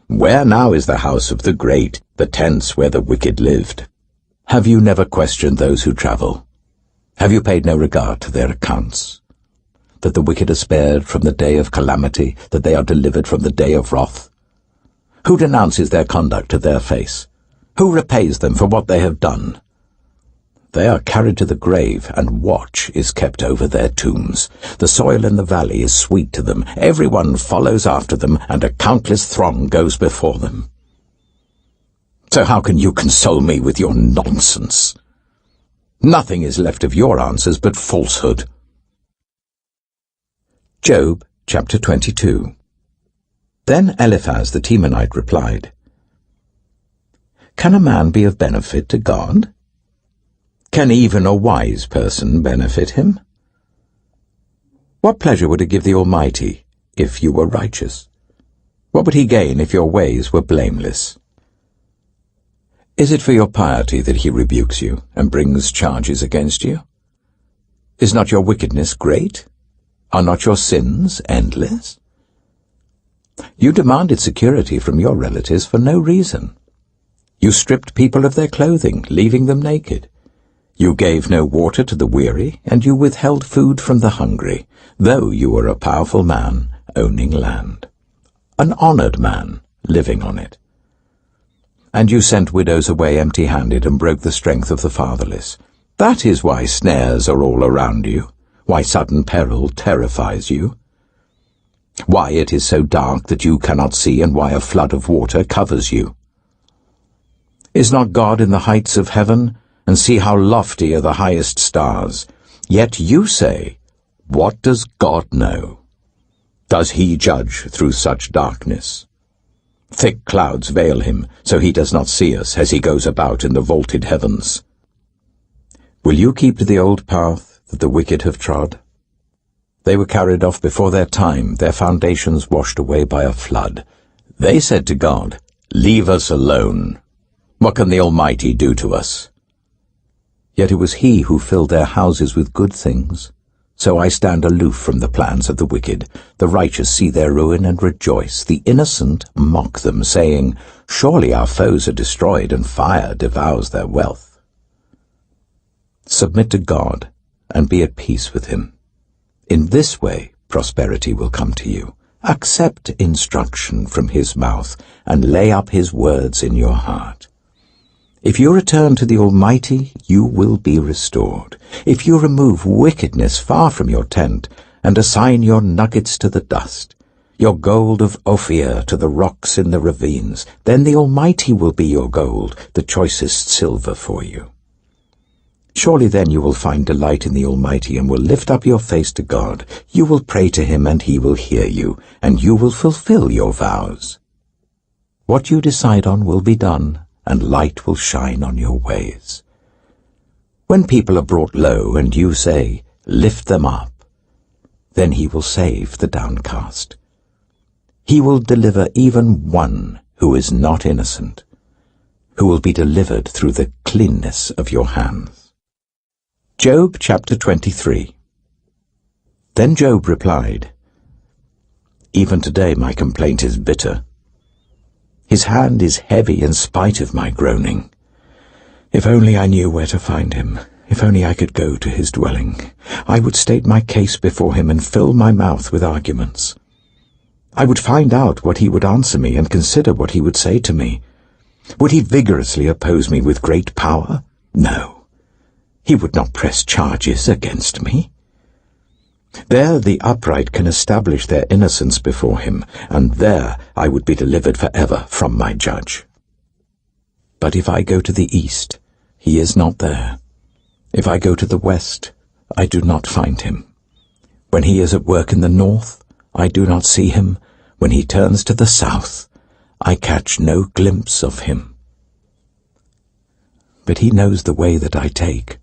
"Where now is the house of the great, the tents where the wicked lived?" Have you never questioned those who travel? Have you paid no regard to their accounts? That the wicked are spared from the day of calamity, that they are delivered from the day of wrath? Who denounces their conduct to their face? Who repays them for what they have done? They are carried to the grave, and watch is kept over their tombs. The soil in the valley is sweet to them. Everyone follows after them, and a countless throng goes before them. So how can you console me with your nonsense? Nothing is left of your answers but falsehood. Job chapter 22. Then Eliphaz the Temanite replied, "Can a man be of benefit to God? Can even a wise person benefit him? What pleasure would it give the Almighty if you were righteous? What would he gain if your ways were blameless? Is it for your piety that he rebukes you and brings charges against you? Is not your wickedness great? Are not your sins endless? You demanded security from your relatives for no reason. You stripped people of their clothing, leaving them naked. You gave no water to the weary, and you withheld food from the hungry, though you were a powerful man owning land, an honored man living on it. And you sent widows away empty-handed and broke the strength of the fatherless. That is why snares are all around you, why sudden peril terrifies you, why it is so dark that you cannot see, and why a flood of water covers you. Is not God in the heights of heaven? And see how lofty are the highest stars. Yet you say, what does God know? Does he judge through such darkness? Thick clouds veil him, so he does not see us as he goes about in the vaulted heavens. Will you keep to the old path that the wicked have trod? They were carried off before their time, their foundations washed away by a flood. They said to God, "Leave us alone. What can the Almighty do to us?" Yet it was he who filled their houses with good things. So I stand aloof from the plans of the wicked. The righteous see their ruin and rejoice. The innocent mock them, saying, "Surely our foes are destroyed, and fire devours their wealth." Submit to God, and be at peace with him. In this way prosperity will come to you. Accept instruction from his mouth, and lay up his words in your heart. If you return to the Almighty, you will be restored. If you remove wickedness far from your tent, and assign your nuggets to the dust, your gold of Ophir to the rocks in the ravines, then the Almighty will be your gold, the choicest silver for you. Surely then you will find delight in the Almighty and will lift up your face to God. You will pray to him and he will hear you, and you will fulfill your vows. What you decide on will be done, and light will shine on your ways. When people are brought low and you say, "Lift them up," then he will save the downcast. He will deliver even one who is not innocent, who will be delivered through the cleanness of your hands. Job chapter 23. Then Job replied, "Even today my complaint is bitter. His hand is heavy in spite of my groaning. If only I knew where to find him, if only I could go to his dwelling, I would state my case before him and fill my mouth with arguments. I would find out what he would answer me and consider what he would say to me. Would he vigorously oppose me with great power? No. He would not press charges against me. There the upright can establish their innocence before him, and there I would be delivered forever from my judge. But if I go to the east, he is not there. If I go to the west, I do not find him. When he is at work in the north, I do not see him. When he turns to the south, I catch no glimpse of him. But he knows the way that I take.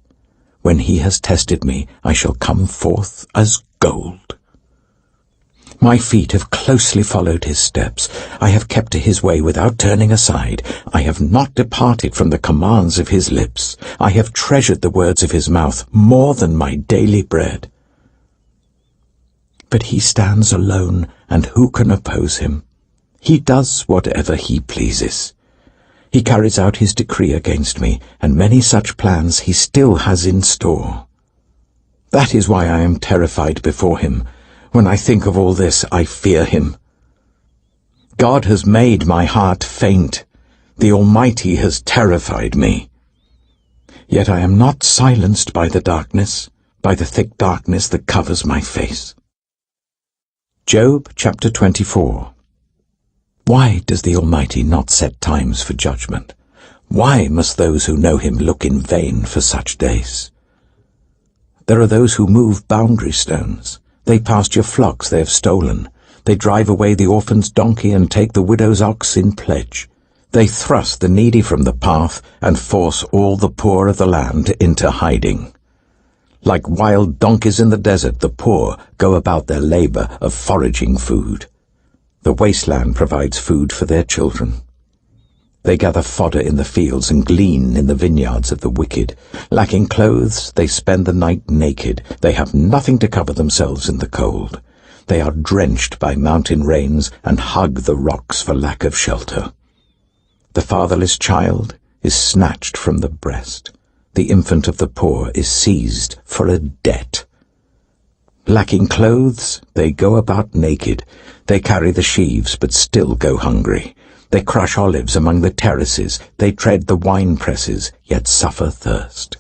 When he has tested me, I shall come forth as gold. My feet have closely followed his steps. I have kept to his way without turning aside. I have not departed from the commands of his lips. I have treasured the words of his mouth more than my daily bread. But he stands alone, and who can oppose him? He does whatever he pleases. He carries out his decree against me, and many such plans he still has in store. That is why I am terrified before him. When I think of all this, I fear him. God has made my heart faint. The Almighty has terrified me. Yet I am not silenced by the darkness, by the thick darkness that covers my face. Job chapter 24. Why does the Almighty not set times for judgment? Why must those who know him look in vain for such days? There are those who move boundary stones. They pasture flocks they have stolen. They drive away the orphan's donkey and take the widow's ox in pledge. They thrust the needy from the path and force all the poor of the land into hiding. Like wild donkeys in the desert, the poor go about their labor of foraging food. The wasteland provides food for their children. They gather fodder in the fields and glean in the vineyards of the wicked. Lacking clothes, they spend the night naked. They have nothing to cover themselves in the cold. They are drenched by mountain rains and hug the rocks for lack of shelter. The fatherless child is snatched from the breast. The infant of the poor is seized for a debt. Lacking clothes, they go about naked. They carry the sheaves, but still go hungry. They crush olives among the terraces. They tread the wine presses, yet suffer thirst.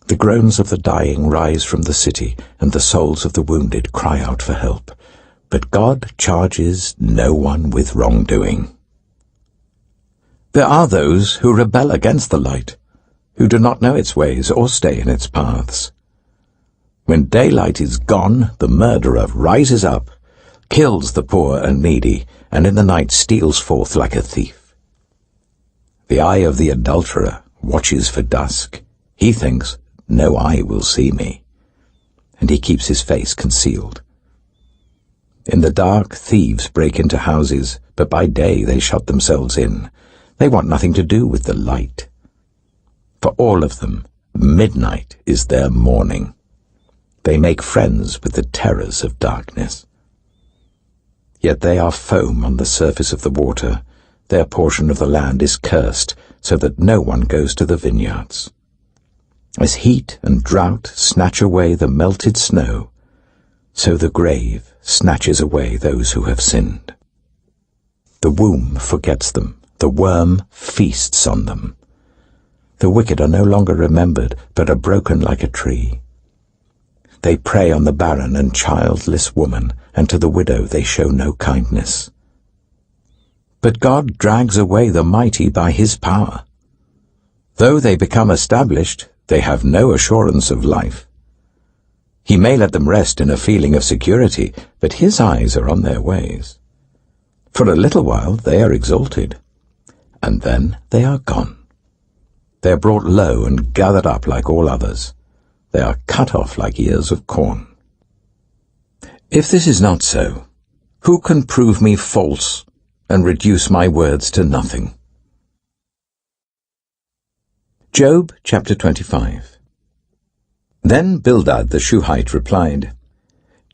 The groans of the dying rise from the city, and the souls of the wounded cry out for help. But God charges no one with wrongdoing. There are those who rebel against the light, who do not know its ways or stay in its paths. When daylight is gone, the murderer rises up, kills the poor and needy, and in the night steals forth like a thief. The eye of the adulterer watches for dusk. He thinks, no eye will see me, and he keeps his face concealed. In the dark, thieves break into houses, but by day they shut themselves in. They want nothing to do with the light. For all of them, midnight is their morning. They make friends with the terrors of darkness. Yet they are foam on the surface of the water. Their portion of the land is cursed, so that no one goes to the vineyards. As heat and drought snatch away the melted snow, so the grave snatches away those who have sinned. The womb forgets them. The worm feasts on them. The wicked are no longer remembered, but are broken like a tree. They prey on the barren and childless woman, and to the widow they show no kindness. But God drags away the mighty by his power. Though they become established, they have no assurance of life. He may let them rest in a feeling of security, but his eyes are on their ways. For a little while they are exalted, and then they are gone. They are brought low and gathered up like all others. They are cut off like ears of corn. If this is not so, who can prove me false and reduce my words to nothing? Job chapter 25. Then Bildad the Shuhite replied,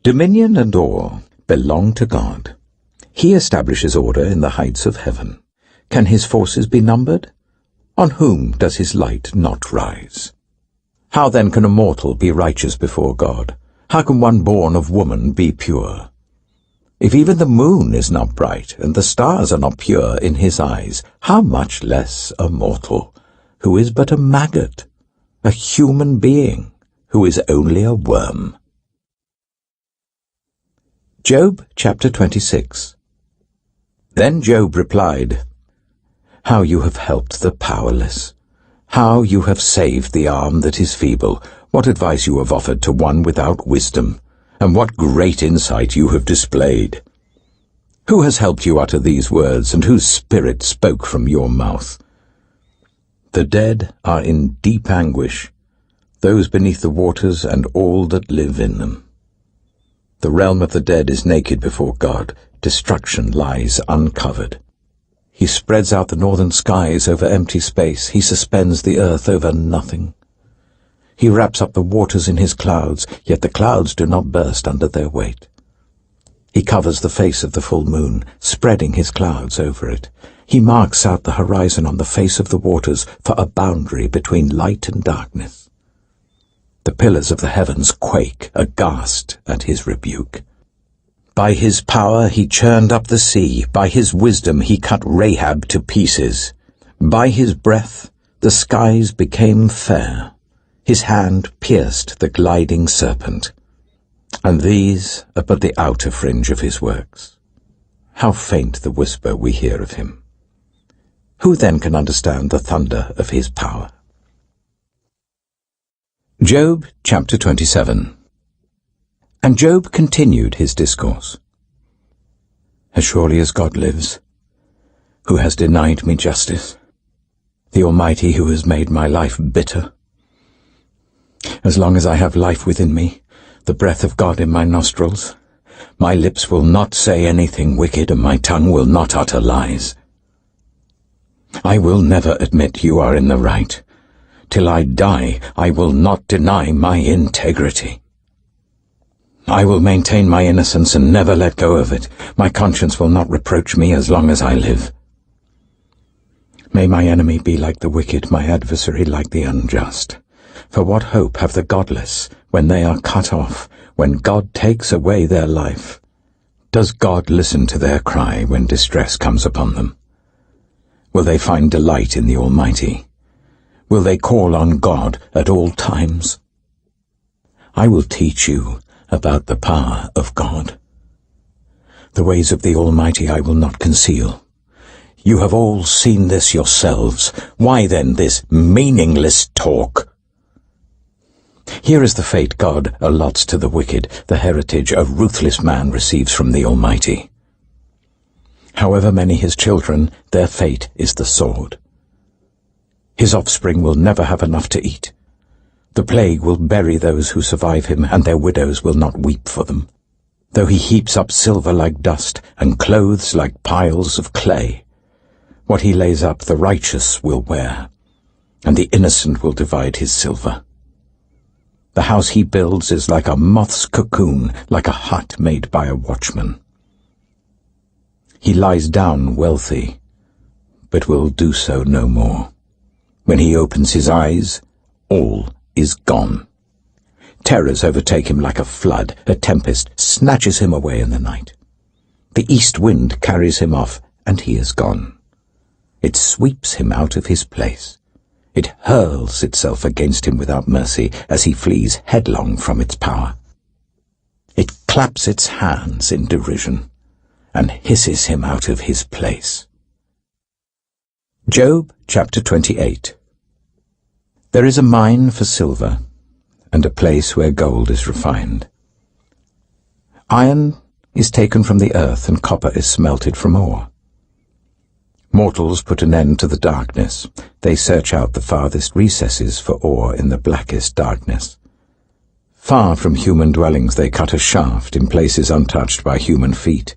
Dominion and awe belong to God. He establishes order in the heights of heaven. Can his forces be numbered? On whom does his light not rise? How then can a mortal be righteous before God? How can one born of woman be pure? If even the moon is not bright, and the stars are not pure in his eyes, how much less a mortal, who is but a maggot, a human being, who is only a worm. Job chapter 26. Then Job replied, How you have helped the powerless! How you have saved the arm that is feeble! What advice you have offered to one without wisdom! And what great insight you have displayed! Who has helped you utter these words, and whose spirit spoke from your mouth? The dead are in deep anguish, those beneath the waters and all that live in them. The realm of the dead is naked before God. Destruction lies uncovered. He spreads out the northern skies over empty space. He suspends the earth over nothing. He wraps up the waters in his clouds, yet the clouds do not burst under their weight. He covers the face of the full moon, spreading his clouds over it. He marks out the horizon on the face of the waters for a boundary between light and darkness. The pillars of the heavens quake, aghast at his rebuke. By his power he churned up the sea. By his wisdom he cut Rahab to pieces. By his breath the skies became fair. His hand pierced the gliding serpent. And these are but the outer fringe of his works. How faint the whisper we hear of him! Who then can understand the thunder of his power? Job chapter 27. And Job continued his discourse. As surely as God lives, who has denied me justice, the Almighty who has made my life bitter. As long as I have life within me, the breath of God in my nostrils, my lips will not say anything wicked, and my tongue will not utter lies. I will never admit you are in the right. Till I die, I will not deny my integrity. I will maintain my innocence and never let go of it. My conscience will not reproach me as long as I live. May my enemy be like the wicked, my adversary like the unjust. For what hope have the godless when they are cut off, when God takes away their life? Does God listen to their cry when distress comes upon them? Will they find delight in the Almighty? Will they call on God at all times? I will teach you about the power of God. The ways of the Almighty I will not conceal. You have all seen this yourselves. Why then this meaningless talk? Here is the fate God allots to the wicked, the heritage a ruthless man receives from the Almighty. However many his children, their fate is the sword. His offspring will never have enough to eat. The plague will bury those who survive him, and their widows will not weep for them. Though he heaps up silver like dust, and clothes like piles of clay, what he lays up the righteous will wear, and the innocent will divide his silver. The house he builds is like a moth's cocoon, like a hut made by a watchman. He lies down wealthy, but will do so no more. When he opens his eyes, all is gone. Terrors overtake him like a flood. A tempest snatches him away in the night. The east wind carries him off, and he is gone. It sweeps him out of his place. It hurls itself against him without mercy as he flees headlong from its power. It claps its hands in derision and hisses him out of his place. Job chapter 28. There is a mine for silver, and a place where gold is refined. Iron is taken from the earth, and copper is smelted from ore. Mortals put an end to the darkness. They search out the farthest recesses for ore in the blackest darkness. Far from human dwellings they cut a shaft in places untouched by human feet.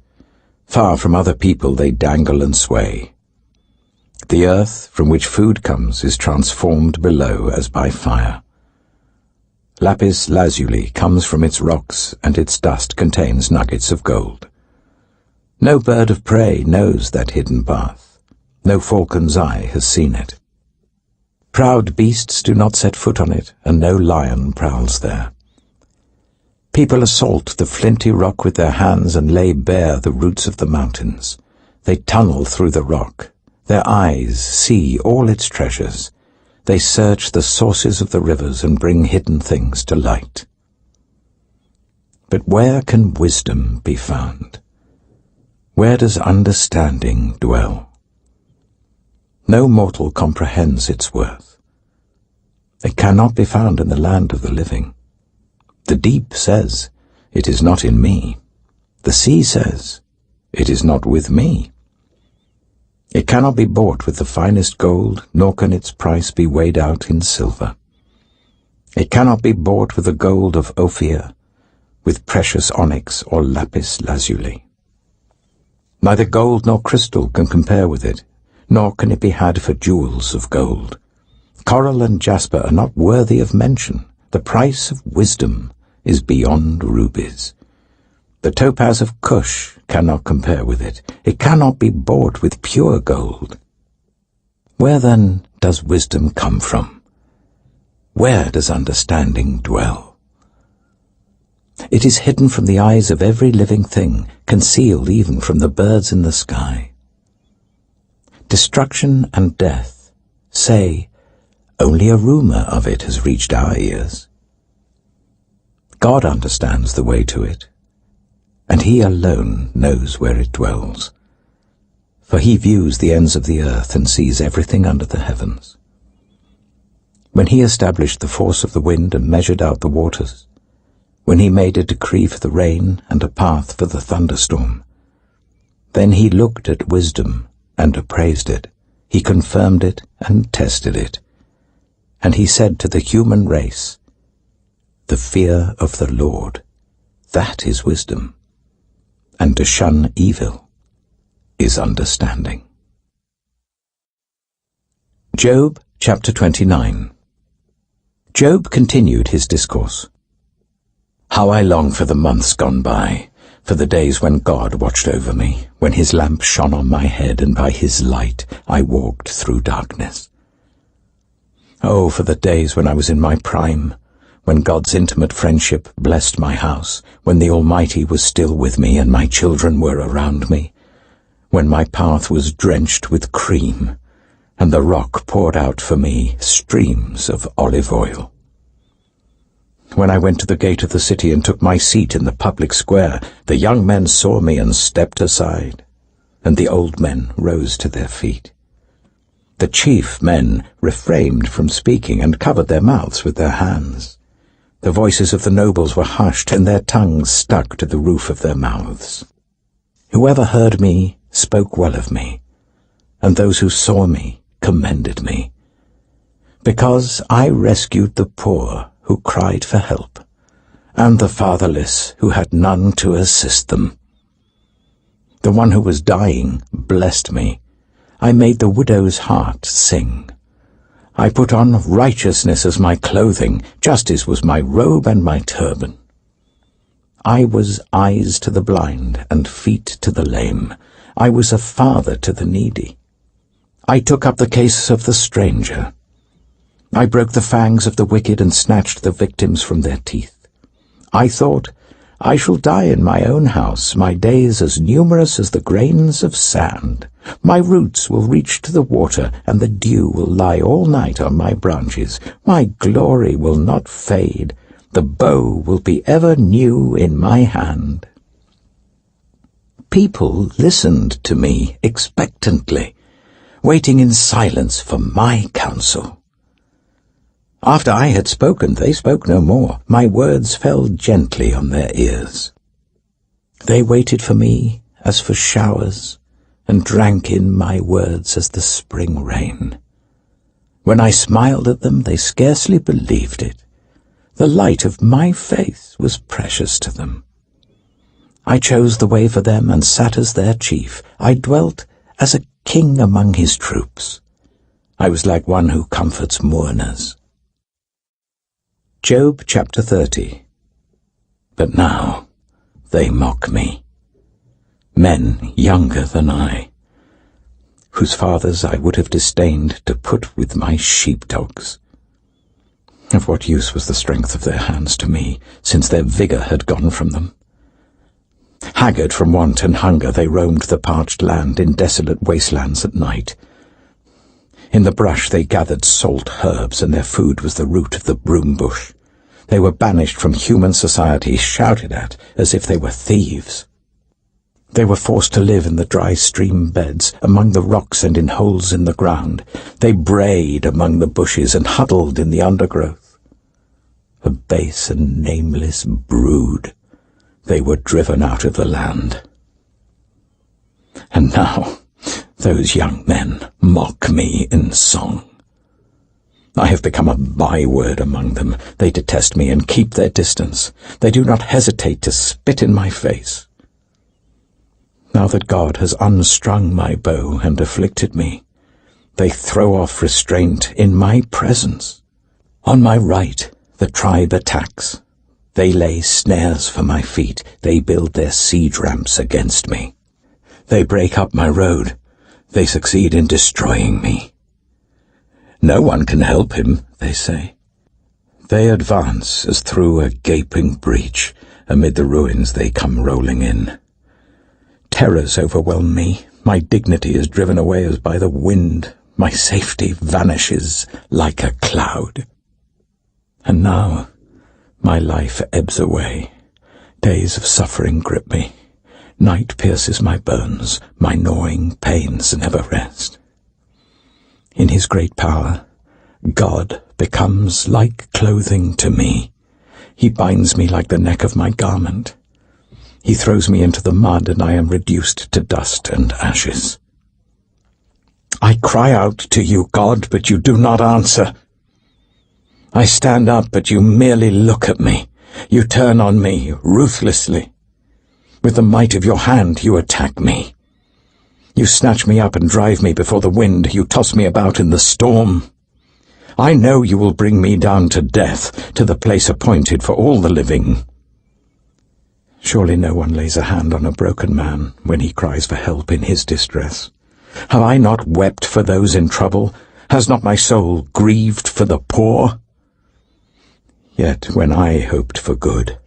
Far from other people they dangle and sway. The earth from which food comes is transformed below as by fire. Lapis lazuli comes from its rocks, and its dust contains nuggets of gold. No bird of prey knows that hidden path. No falcon's eye has seen it. Proud beasts do not set foot on it, and no lion prowls there. People assault the flinty rock with their hands and lay bare the roots of the mountains. They tunnel through the rock. Their eyes see all its treasures. They search the sources of the rivers and bring hidden things to light. But where can wisdom be found? Where does understanding dwell? No mortal comprehends its worth. It cannot be found in the land of the living. The deep says, "It is not in me." The sea says, "It is not with me." It cannot be bought with the finest gold, nor can its price be weighed out in silver. It cannot be bought with the gold of Ophir, with precious onyx or lapis lazuli. Neither gold nor crystal can compare with it, nor can it be had for jewels of gold. Coral and jasper are not worthy of mention. The price of wisdom is beyond rubies. The topaz of Cush cannot compare with it. It cannot be bought with pure gold. Where then does wisdom come from? Where does understanding dwell? It is hidden from the eyes of every living thing, concealed even from the birds in the sky. Destruction and death say, only a rumor of it has reached our ears. God understands the way to it, and he alone knows where it dwells. For he views the ends of the earth and sees everything under the heavens. When he established the force of the wind and measured out the waters, when he made a decree for the rain and a path for the thunderstorm, then he looked at wisdom and appraised it. He confirmed it and tested it. And he said to the human race, "The fear of the Lord, that is wisdom, and to shun evil is understanding." Job chapter 29. Job continued his discourse. How I long for the months gone by, for the days when God watched over me, when his lamp shone on my head, and by his light I walked through darkness. Oh, for the days when I was in my prime, when God's intimate friendship blessed my house, when the Almighty was still with me and my children were around me, when my path was drenched with cream, and the rock poured out for me streams of olive oil. When I went to the gate of the city and took my seat in the public square, the young men saw me and stepped aside, and the old men rose to their feet. The chief men refrained from speaking and covered their mouths with their hands. The voices of the nobles were hushed, and their tongues stuck to the roof of their mouths. Whoever heard me spoke well of me, and those who saw me commended me, because I rescued the poor who cried for help, and the fatherless who had none to assist them. The one who was dying blessed me. I made the widow's heart sing. I put on righteousness as my clothing, justice was my robe and my turban. I was eyes to the blind and feet to the lame. I was a father to the needy. I took up the case of the stranger. I broke the fangs of the wicked and snatched the victims from their teeth. I thought, I shall die in my own house, my days as numerous as the grains of sand. My roots will reach to the water, and the dew will lie all night on my branches. My glory will not fade. The bow will be ever new in my hand. People listened to me expectantly, waiting in silence for my counsel. After I had spoken, they spoke no more. My words fell gently on their ears. They waited for me as for showers, and drank in my words as the spring rain. When I smiled at them, they scarcely believed it. The light of my face was precious to them. I chose the way for them and sat as their chief. I dwelt as a king among his troops. I was like one who comforts mourners. Job chapter 30. But now they mock me, men younger than I, whose fathers I would have disdained to put with my sheepdogs. Of what use was the strength of their hands to me, since their vigour had gone from them? Haggard from want and hunger, they roamed the parched land in desolate wastelands at night. In the brush they gathered salt herbs, and their food was the root of the broom bush. They were banished from human society, shouted at as if they were thieves. They were forced to live in the dry stream beds, among the rocks and in holes in the ground. They brayed among the bushes and huddled in the undergrowth. A base and nameless brood, they were driven out of the land. And now those young men mock me in song. I have become a byword among them. They detest me and keep their distance. They do not hesitate to spit in my face. Now that God has unstrung my bow and afflicted me, they throw off restraint in my presence. On my right the tribe attacks. They lay snares for my feet. They build their siege ramps against me. They break up my road. They succeed in destroying me. No one can help him, they say. They advance as through a gaping breach. Amid the ruins they come rolling in. Terrors overwhelm me. My dignity is driven away as by the wind. My safety vanishes like a cloud. And now my life ebbs away. Days of suffering grip me. Night pierces my bones. My gnawing pains never rest. In his great power, God becomes like clothing to me. He binds me like the neck of my garment. He throws me into the mud, and I am reduced to dust and ashes. I cry out to you, God, but you do not answer. I stand up, but you merely look at me. You turn on me ruthlessly. With the might of your hand you attack me. You snatch me up and drive me before the wind. You toss me about in the storm. I know you will bring me down to death, to the place appointed for all the living. Surely no one lays a hand on a broken man when he cries for help in his distress. Have I not wept for those in trouble? Has not my soul grieved for the poor? Yet when I hoped for good,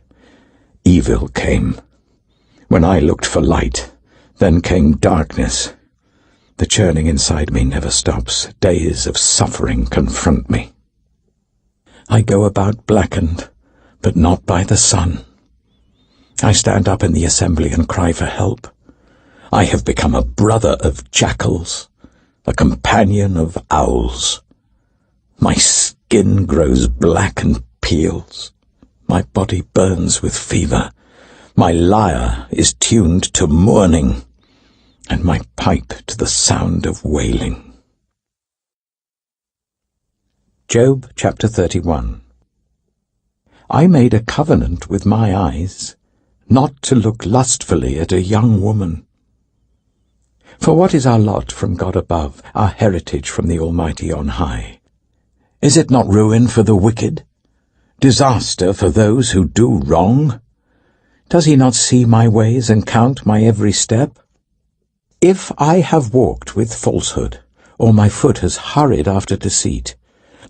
evil came. When I looked for light, then came darkness. The churning inside me never stops. Days of suffering confront me. I go about blackened, but not by the sun. I stand up in the assembly and cry for help. I have become a brother of jackals, a companion of owls. My skin grows black and peels. My body burns with fever. My lyre is tuned to mourning, and my pipe to the sound of wailing. Job chapter 31. I made a covenant with my eyes, not to look lustfully at a young woman. For what is our lot from God above, our heritage from the Almighty on high? Is it not ruin for the wicked? Disaster for those who do wrong? Does he not see my ways and count my every step? If I have walked with falsehood, or my foot has hurried after deceit,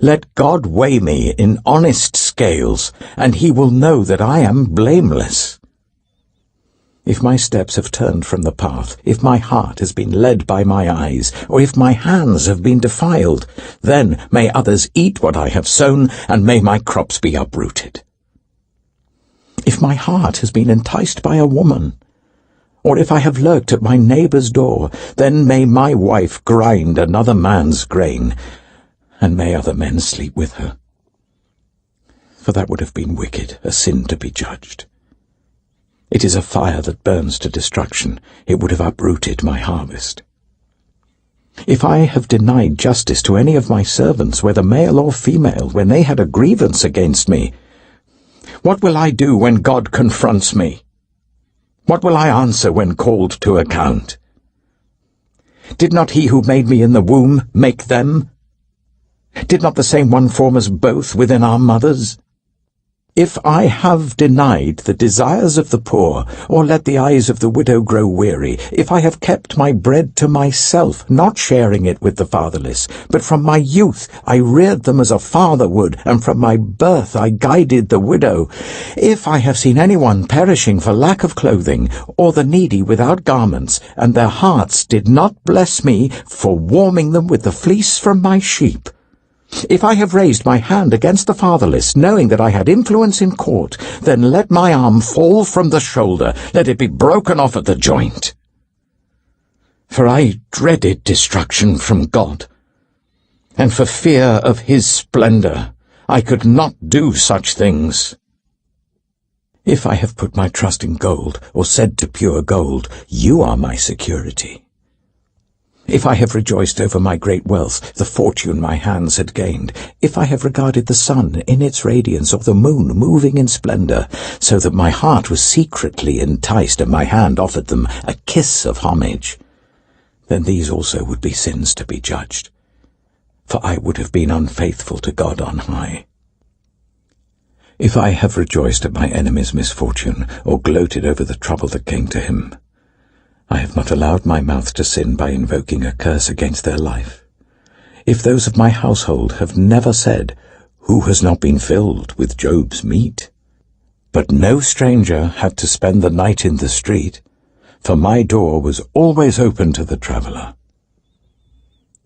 let God weigh me in honest scales, and he will know that I am blameless. If my steps have turned from the path, if my heart has been led by my eyes, or if my hands have been defiled, then may others eat what I have sown, and may my crops be uprooted. If my heart has been enticed by a woman, or if I have lurked at my neighbour's door, then may my wife grind another man's grain, and may other men sleep with her. for that would have been wicked, a sin to be judged. It is a fire that burns to destruction. It would have uprooted my harvest. If I have denied justice to any of my servants, whether male or female, when they had a grievance against me, what will I do when God confronts me? What will I answer when called to account? Did not he who made me in the womb make them? Did not the same one form us both within our mothers? If I have denied the desires of the poor, or let the eyes of the widow grow weary, if I have kept my bread to myself, not sharing it with the fatherless, but from my youth I reared them as a father would, and from my birth I guided the widow, if I have seen anyone perishing for lack of clothing, or the needy without garments, and their hearts did not bless me for warming them with the fleece from my sheep, if I have raised my hand against the fatherless, knowing that I had influence in court, then let my arm fall from the shoulder, let it be broken off at the joint. For I dreaded destruction from God, and for fear of his splendor I could not do such things. If I have put my trust in gold, or said to pure gold, you are my security, if I have rejoiced over my great wealth, the fortune my hands had gained, if I have regarded the sun in its radiance, or the moon moving in splendor, so that my heart was secretly enticed and my hand offered them a kiss of homage, then these also would be sins to be judged, for I would have been unfaithful to God on high. If I have rejoiced at my enemy's misfortune, or gloated over the trouble that came to him, I have not allowed my mouth to sin by invoking a curse against their life. If those of my household have never said, who has not been filled with Job's meat? But no stranger had to spend the night in the street, for my door was always open to the traveller.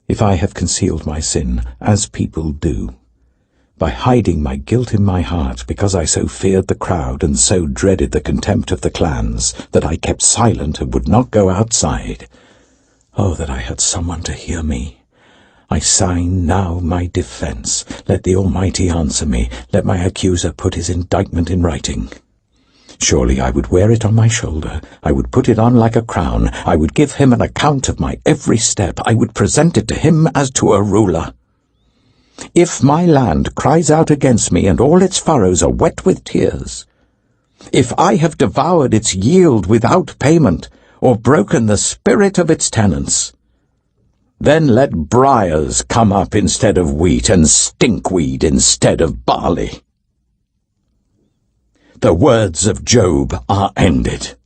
If I have concealed my sin, as people do, by hiding my guilt in my heart, because I so feared the crowd and so dreaded the contempt of the clans, that I kept silent and would not go outside. Oh, that I had someone to hear me! I sign now my defence. Let the Almighty answer me. Let my accuser put his indictment in writing. Surely I would wear it on my shoulder. I would put it on like a crown. I would give him an account of my every step. I would present it to him as to a ruler. If my land cries out against me, and all its furrows are wet with tears, if I have devoured its yield without payment, or broken the spirit of its tenants, then let briars come up instead of wheat, and stinkweed instead of barley. The words of Job are ended.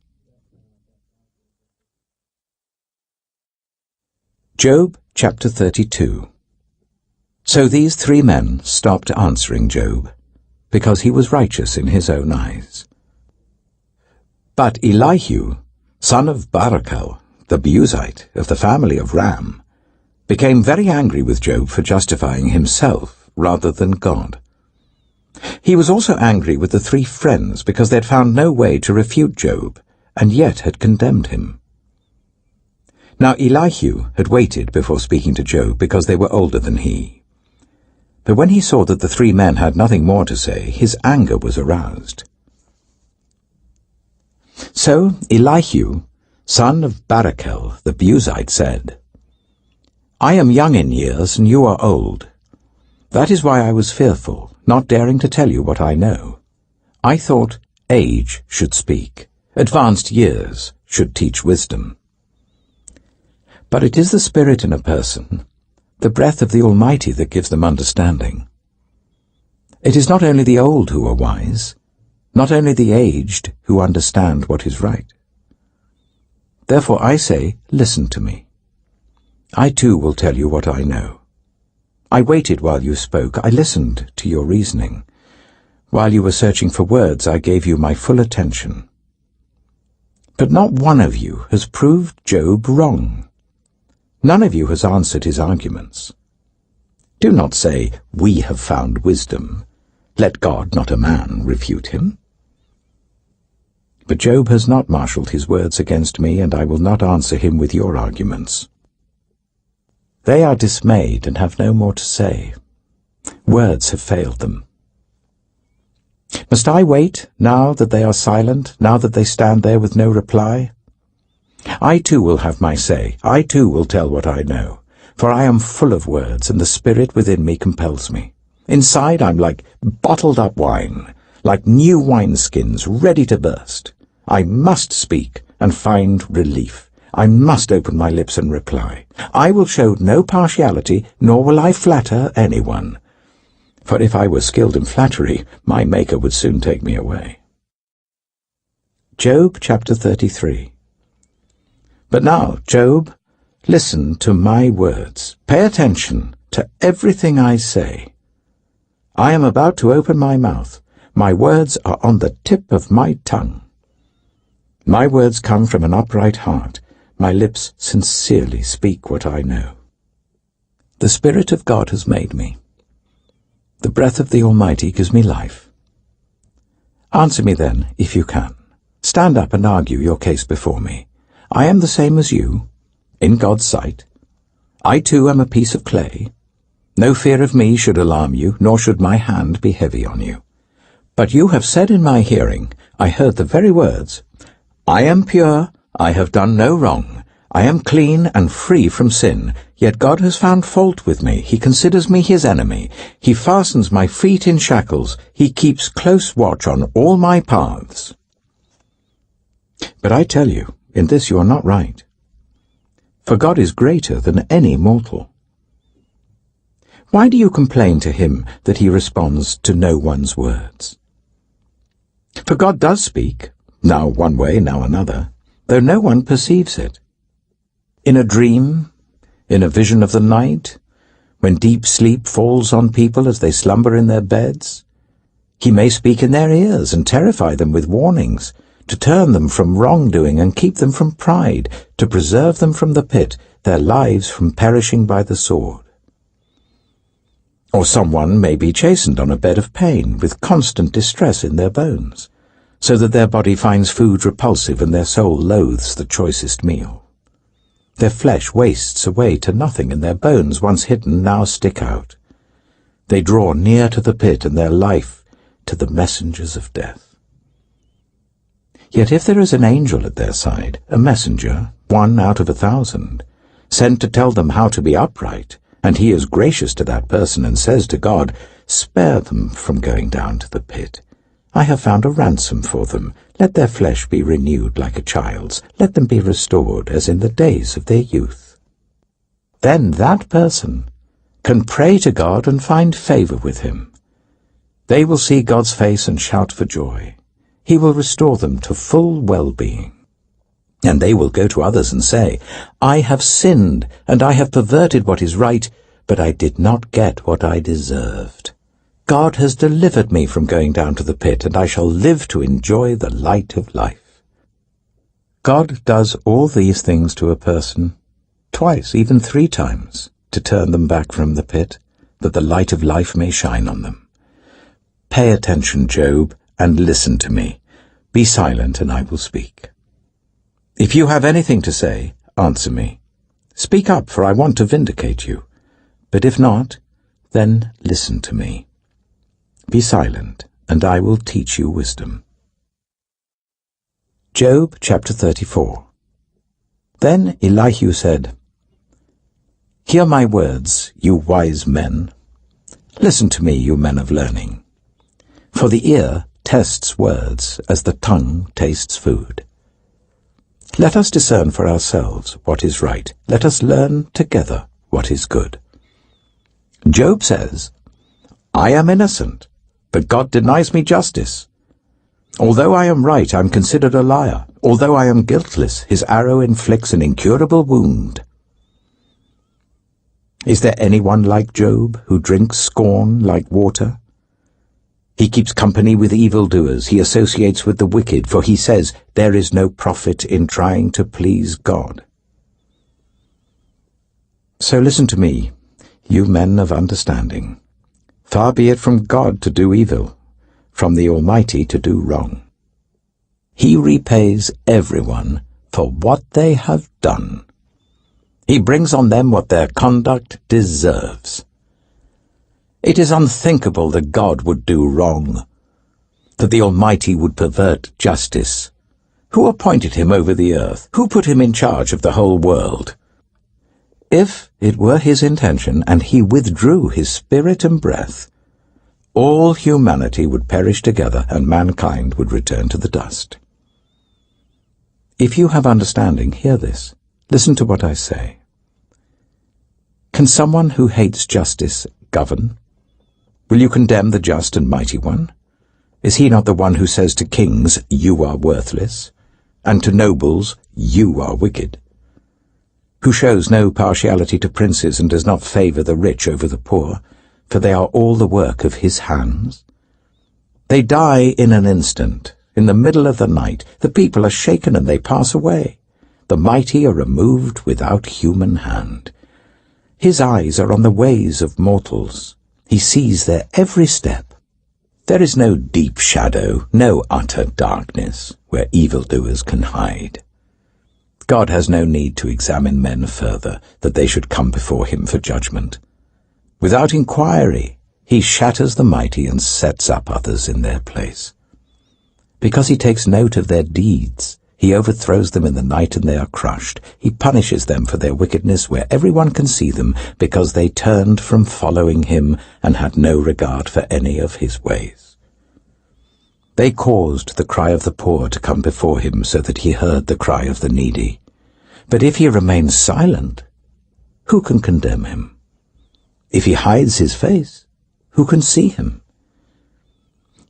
Job chapter 32. So these three men stopped answering Job, because he was righteous in his own eyes. But Elihu, son of Barachel, the Buzite of the family of Ram, became very angry with Job for justifying himself rather than God. He was also angry with the three friends because they had found no way to refute Job, and yet had condemned him. Now Elihu had waited before speaking to Job because they were older than he. But when he saw that the three men had nothing more to say, his anger was aroused. So Elihu, son of Barachel, the Buzite, said, I am young in years, and you are old. That is why I was fearful, not daring to tell you what I know. I thought age should speak, advanced years should teach wisdom. But it is the spirit in a person, the breath of the Almighty, that gives them understanding. It is not only the old who are wise, not only the aged who understand what is right. Therefore I say, listen to me. I too will tell you what I know. I waited while you spoke. I listened to your reasoning. While you were searching for words, I gave you my full attention. But not one of you has proved Job wrong. None of you has answered his arguments. Do not say, we have found wisdom. Let God, not a man, refute him. But Job has not marshalled his words against me, and I will not answer him with your arguments. They are dismayed and have no more to say. Words have failed them. Must I wait, now that they are silent, now that they stand there with no reply? I too will have my say, I too will tell what I know, for I am full of words, and the spirit within me compels me. Inside I'm like bottled-up wine, like new wineskins ready to burst. I must speak and find relief. I must open my lips and reply. I will show no partiality, nor will I flatter anyone. For if I were skilled in flattery, my Maker would soon take me away. Job chapter 33. But now, Job, listen to my words. Pay attention to everything I say. I am about to open my mouth. My words are on the tip of my tongue. My words come from an upright heart. My lips sincerely speak what I know. The Spirit of God has made me. The breath of the Almighty gives me life. Answer me then, if you can. Stand up and argue your case before me. I am the same as you, in God's sight. I too am a piece of clay. No fear of me should alarm you, nor should my hand be heavy on you. But you have said in my hearing, I heard the very words, I am pure, I have done no wrong. I am clean and free from sin, yet God has found fault with me. He considers me his enemy. He fastens my feet in shackles. He keeps close watch on all my paths. But I tell you, in this you are not right. For God is greater than any mortal. Why do you complain to him that he responds to no one's words? For God does speak, now one way, now another, though no one perceives it. In a dream, in a vision of the night, when deep sleep falls on people as they slumber in their beds, he may speak in their ears and terrify them with warnings, to turn them from wrongdoing and keep them from pride, to preserve them from the pit, their lives from perishing by the sword. Or someone may be chastened on a bed of pain, with constant distress in their bones, so that their body finds food repulsive and their soul loathes the choicest meal. Their flesh wastes away to nothing, and their bones, once hidden, now stick out. They draw near to the pit, and their life to the messengers of death. Yet if there is an angel at their side, a messenger, 1 out of 1,000, sent to tell them how to be upright, and he is gracious to that person and says to God, spare them from going down to the pit. I have found a ransom for them. Let their flesh be renewed like a child's. Let them be restored as in the days of their youth. Then that person can pray to God and find favor with him. They will see God's face and shout for joy. He will restore them to full well-being. And they will go to others and say, I have sinned, and I have perverted what is right, but I did not get what I deserved. God has delivered me from going down to the pit, and I shall live to enjoy the light of life. God does all these things to a person, twice, even 3 times, to turn them back from the pit, that the light of life may shine on them. Pay attention, Job, and listen to me. Be silent, and I will speak. If you have anything to say, answer me. Speak up, for I want to vindicate you. But if not, then listen to me. Be silent, and I will teach you wisdom. Job chapter 34. Then Elihu said, Hear my words, you wise men. Listen to me, you men of learning. For the ear tests words as the tongue tastes food. Let us discern for ourselves what is right. Let us learn together what is good. Job says, I am innocent, but God denies me justice. Although I am right, I am considered a liar. Although I am guiltless, his arrow inflicts an incurable wound. Is there anyone like Job, who drinks scorn like water? He keeps company with evildoers. He associates with the wicked, for he says, there is no profit in trying to please God. So listen to me, you men of understanding. Far be it from God to do evil, from the Almighty to do wrong. He repays everyone for what they have done. He brings on them what their conduct deserves. It is unthinkable that God would do wrong. that the Almighty would pervert justice? Who appointed him over the earth? Who put him in charge of the whole world? If it were his intention, and he withdrew his spirit and breath, all humanity would perish together, and mankind would return to the dust. If you have understanding, hear this. Listen to what I say. Can someone who hates justice govern? Will you condemn the just and mighty one? Is he not the one who says to kings, "You are worthless," and to nobles, "You are wicked"? Who shows no partiality to princes and does not favor the rich over the poor, for they are all the work of his hands? They die in an instant. In the middle of the night, the people are shaken and they pass away. The mighty are removed without human hand. His eyes are on the ways of mortals. He sees their every step. There is no deep shadow, no utter darkness, where evildoers can hide. God has no need to examine men further, that they should come before him for judgment. Without inquiry, he shatters the mighty and sets up others in their place. Because he takes note of their deeds, he overthrows them in the night and they are crushed. He punishes them for their wickedness where everyone can see them, because they turned from following him and had no regard for any of his ways. They caused the cry of the poor to come before him so that he heard the cry of the needy. But if he remains silent, who can condemn him? If he hides his face, who can see him?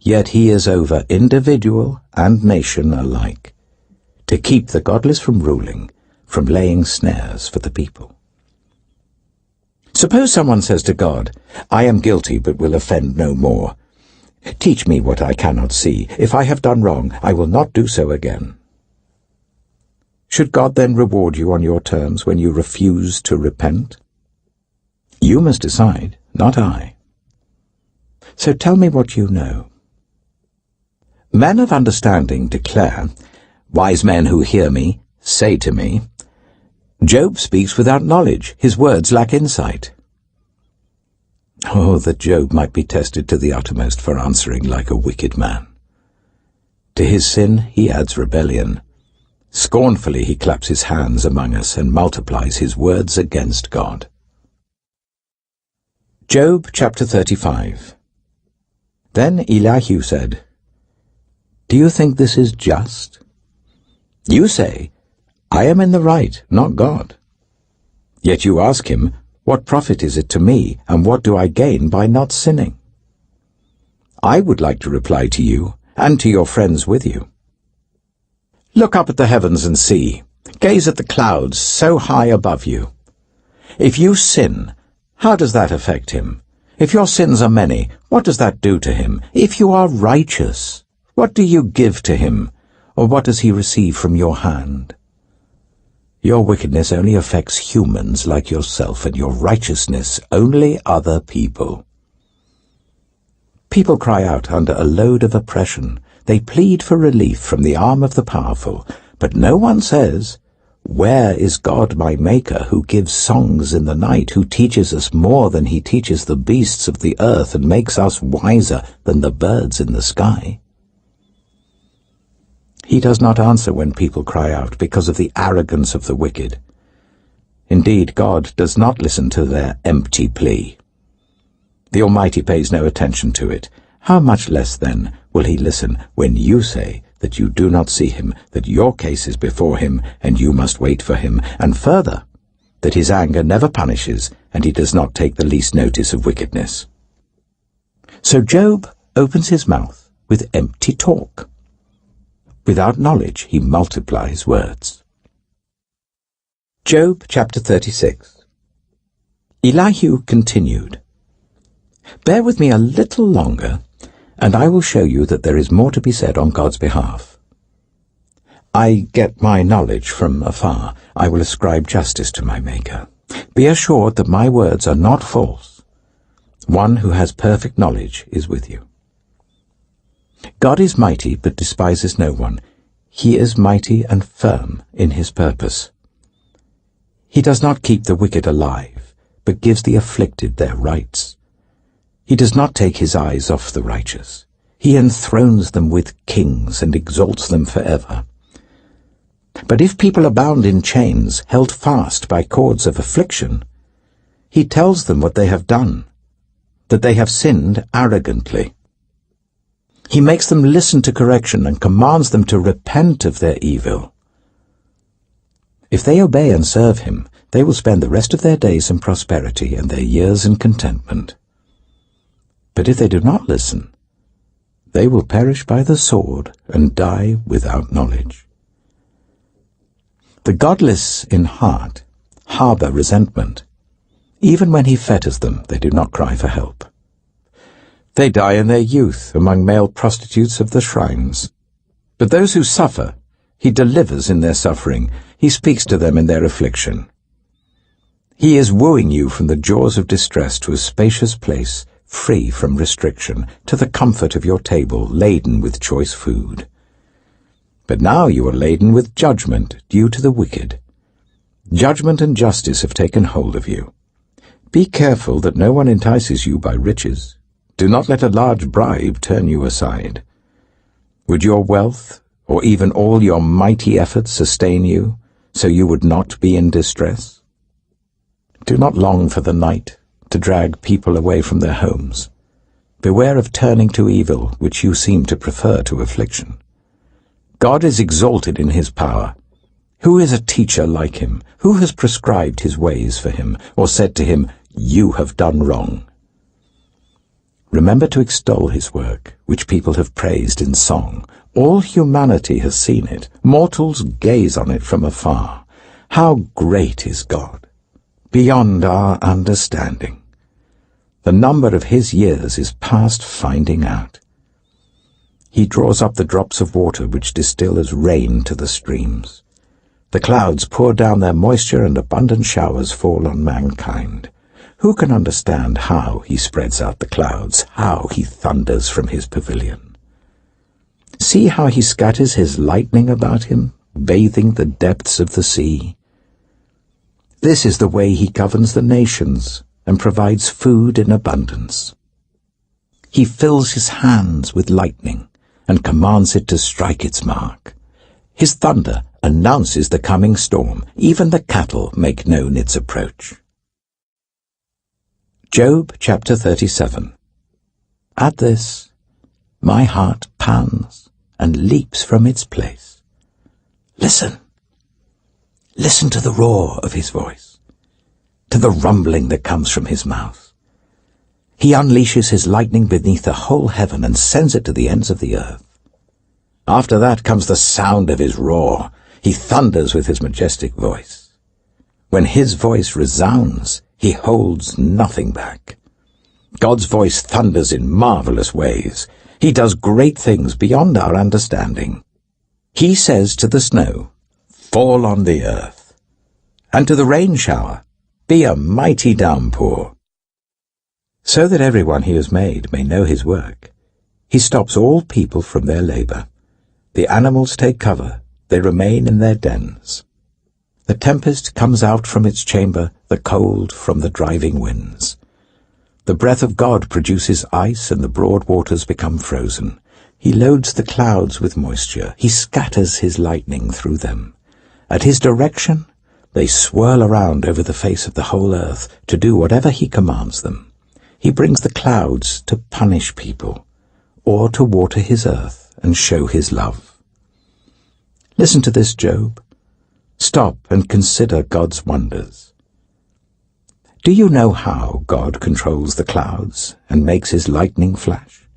Yet he is over individual and nation alike, to keep the godless from ruling, from laying snares for the people. Suppose someone says to God, "I am guilty but will offend no more. Teach me what I cannot see. If I have done wrong, I will not do so again." Should God then reward you on your terms when you refuse to repent? You must decide, not I. So tell me what you know. Men of understanding declare, wise men who hear me say to me, Job speaks without knowledge, his words lack insight. Oh, that Job might be tested to the uttermost for answering like a wicked man. To his sin he adds rebellion. Scornfully he claps his hands among us and multiplies his words against God. Job chapter 35. Then Elihu said, Do you think this is just? You say, I am in the right, not God. Yet you ask him, What profit is it to me, and what do I gain by not sinning? I would like to reply to you, and to your friends with you. Look up at the heavens and see. Gaze at the clouds so high above you. If you sin, how does that affect him? If your sins are many, what does that do to him? If you are righteous, what do you give to him, or what does he receive from your hand? Your wickedness only affects humans like yourself, and your righteousness only other people. People cry out under a load of oppression. They plead for relief from the arm of the powerful, but no one says, Where is God my Maker, who gives songs in the night, who teaches us more than he teaches the beasts of the earth, and makes us wiser than the birds in the sky? He does not answer when people cry out because of the arrogance of the wicked. Indeed, God does not listen to their empty plea. The Almighty pays no attention to it. How much less, then, will he listen when you say that you do not see him, that your case is before him, and you must wait for him, and further, that his anger never punishes, and he does not take the least notice of wickedness. So Job opens his mouth with empty talk. Without knowledge he multiplies words. Job chapter 36. Elihu continued, Bear with me a little longer, and I will show you that there is more to be said on God's behalf. I get my knowledge from afar. I will ascribe justice to my Maker. Be assured that my words are not false. One who has perfect knowledge is with you. God is mighty, but despises no one. He is mighty and firm in his purpose. He does not keep the wicked alive, but gives the afflicted their rights. He does not take his eyes off the righteous. He enthrones them with kings and exalts them forever. But if people are bound in chains, held fast by cords of affliction, he tells them what they have done, that they have sinned arrogantly. He makes them listen to correction and commands them to repent of their evil. If they obey and serve him, they will spend the rest of their days in prosperity and their years in contentment. But if they do not listen, they will perish by the sword and die without knowledge. The godless in heart harbor resentment. Even when he fetters them, they do not cry for help. They die in their youth among male prostitutes of the shrines. But those who suffer, he delivers in their suffering. He speaks to them in their affliction. He is wooing you from the jaws of distress to a spacious place, free from restriction, to the comfort of your table, laden with choice food. But now you are laden with judgment due to the wicked. Judgment and justice have taken hold of you. Be careful that no one entices you by riches. Do not let a large bribe turn you aside. Would your wealth, or even all your mighty efforts, sustain you, so you would not be in distress? Do not long for the night to drag people away from their homes. Beware of turning to evil, which you seem to prefer to affliction. God is exalted in his power. Who is a teacher like him? Who has prescribed his ways for him, or said to him, "You have done wrong"? Remember to extol his work, which people have praised in song. All humanity has seen it. Mortals gaze on it from afar. How great is God! Beyond our understanding. The number of his years is past finding out. He draws up the drops of water which distill as rain to the streams. The clouds pour down their moisture and abundant showers fall on mankind. Who can understand how he spreads out the clouds, how he thunders from his pavilion? See how he scatters his lightning about him, bathing the depths of the sea. This is the way he governs the nations and provides food in abundance. He fills his hands with lightning and commands it to strike its mark. His thunder announces the coming storm. Even the cattle make known its approach. Job chapter 37. At this, my heart pants and leaps from its place. Listen. Listen to the roar of his voice, to the rumbling that comes from his mouth. He unleashes his lightning beneath the whole heaven and sends it to the ends of the earth. After that comes the sound of his roar. He thunders with his majestic voice. When his voice resounds, he holds nothing back. God's voice thunders in marvelous ways. He does great things beyond our understanding. He says to the snow, "Fall on the earth," and to the rain shower, "Be a mighty downpour." So that everyone he has made may know his work. He stops all people from their labor. The animals take cover. They remain in their dens. The tempest comes out from its chamber, the cold from the driving winds. The breath of God produces ice, and the broad waters become frozen. He loads the clouds with moisture. He scatters his lightning through them. At his direction, they swirl around over the face of the whole earth to do whatever he commands them. He brings the clouds to punish people, or to water his earth and show his love. Listen to this, Job. Stop and consider God's wonders. Do you know how God controls the clouds and makes his lightning flash?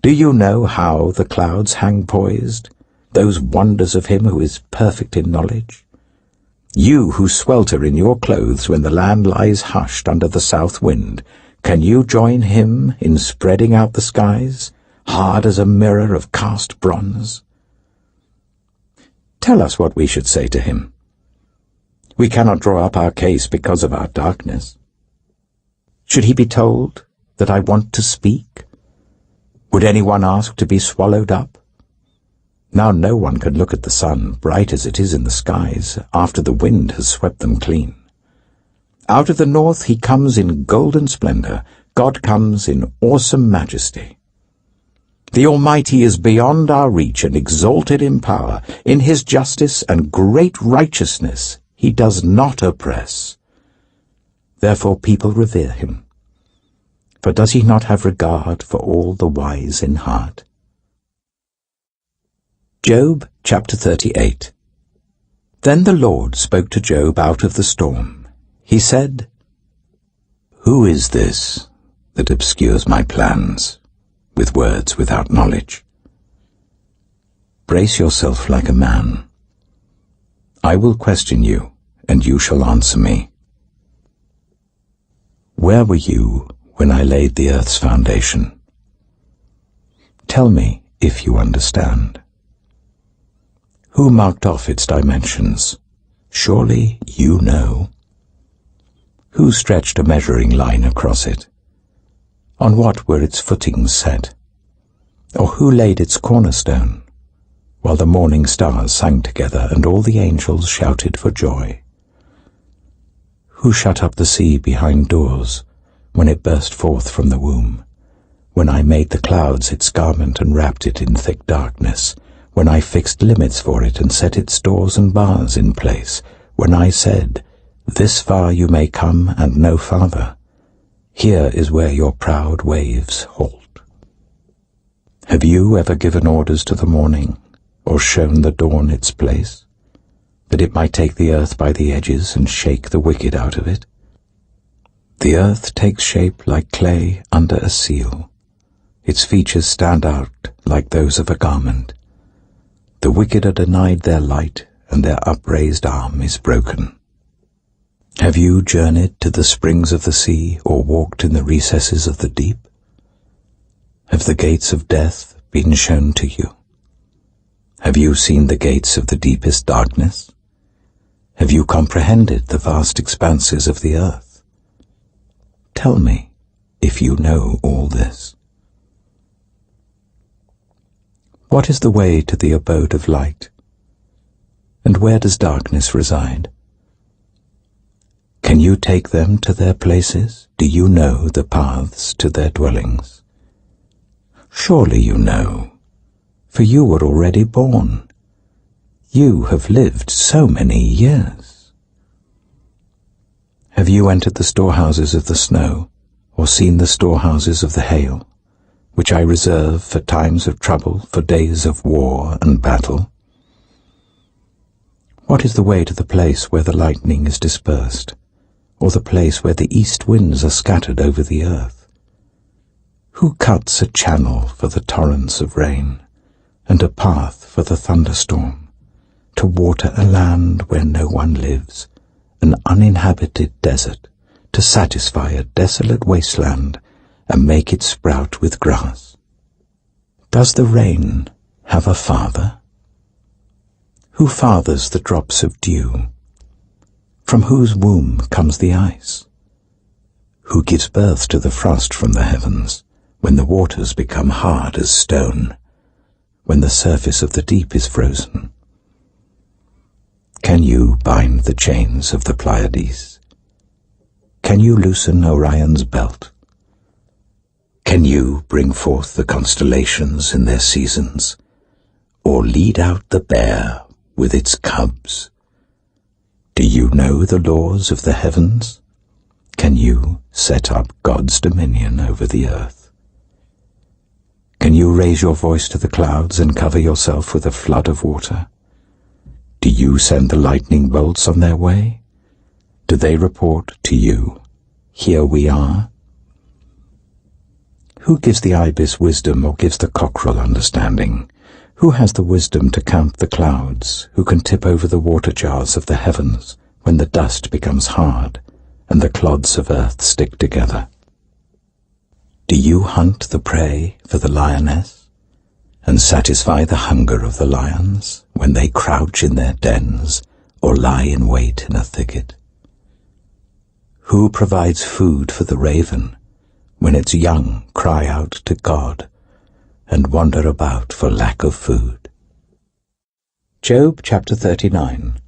Do you know how the clouds hang poised, those wonders of him who is perfect in knowledge? You who swelter in your clothes when the land lies hushed under the south wind, can you join him in spreading out the skies, hard as a mirror of cast bronze? Tell us what we should say to him. We cannot draw up our case because of our darkness. Should he be told that I want to speak? Would anyone ask to be swallowed up? Now no one can look at the sun, bright as it is in the skies, after the wind has swept them clean. Out of the north he comes in golden splendor. God comes in awesome majesty. The Almighty is beyond our reach and exalted in power. In his justice and great righteousness he does not oppress. Therefore people revere him. For does he not have regard for all the wise in heart? Job chapter 38. Then the Lord spoke to Job out of the storm. He said, "Who is this that obscures my plans with words without knowledge? Brace yourself like a man. I will question you, and you shall answer me. Where were you when I laid the earth's foundation? Tell me if you understand. Who marked off its dimensions? Surely you know. Who stretched a measuring line across it? On what were its footings set? Or who laid its cornerstone, while the morning stars sang together and all the angels shouted for joy? Who shut up the sea behind doors when it burst forth from the womb? When I made the clouds its garment and wrapped it in thick darkness, when I fixed limits for it and set its doors and bars in place, when I said, "This far you may come and no farther. Here is where your proud waves halt." Have you ever given orders to the morning, or shown the dawn its place, that it might take the earth by the edges and shake the wicked out of it? The earth takes shape like clay under a seal. Its features stand out like those of a garment. The wicked are denied their light, and their upraised arm is broken. Have you journeyed to the springs of the sea, or walked in the recesses of the deep? Have the gates of death been shown to you? Have you seen the gates of the deepest darkness? Have you comprehended the vast expanses of the earth? Tell me if you know all this. What is the way to the abode of light? And where does darkness reside? Can you take them to their places? Do you know the paths to their dwellings? Surely you know, for you were already born. You have lived so many years. Have you entered the storehouses of the snow, or seen the storehouses of the hail, which I reserve for times of trouble, for days of war and battle? What is the way to the place where the lightning is dispersed, or the place where the east winds are scattered over the earth? Who cuts a channel for the torrents of rain, and a path for the thunderstorm, to water a land where no one lives, an uninhabited desert, to satisfy a desolate wasteland, and make it sprout with grass? Does the rain have a father? Who fathers the drops of dew? From whose womb comes the ice? Who gives birth to the frost from the heavens, when the waters become hard as stone, when the surface of the deep is frozen? Can you bind the chains of the Pleiades? Can you loosen Orion's belt? Can you bring forth the constellations in their seasons, or lead out the bear with its cubs? Do you know the laws of the heavens? Can you set up God's dominion over the earth? Can you raise your voice to the clouds and cover yourself with a flood of water? Do you send the lightning bolts on their way? Do they report to you, "Here we are"? Who gives the ibis wisdom, or gives the cockerel understanding? Who has the wisdom to count the clouds? Who can tip over the water jars of the heavens when the dust becomes hard and the clods of earth stick together? Do you hunt the prey for the lioness, and satisfy the hunger of the lions when they crouch in their dens or lie in wait in a thicket? Who provides food for the raven when its young cry out to God and wander about for lack of food? Job chapter 39.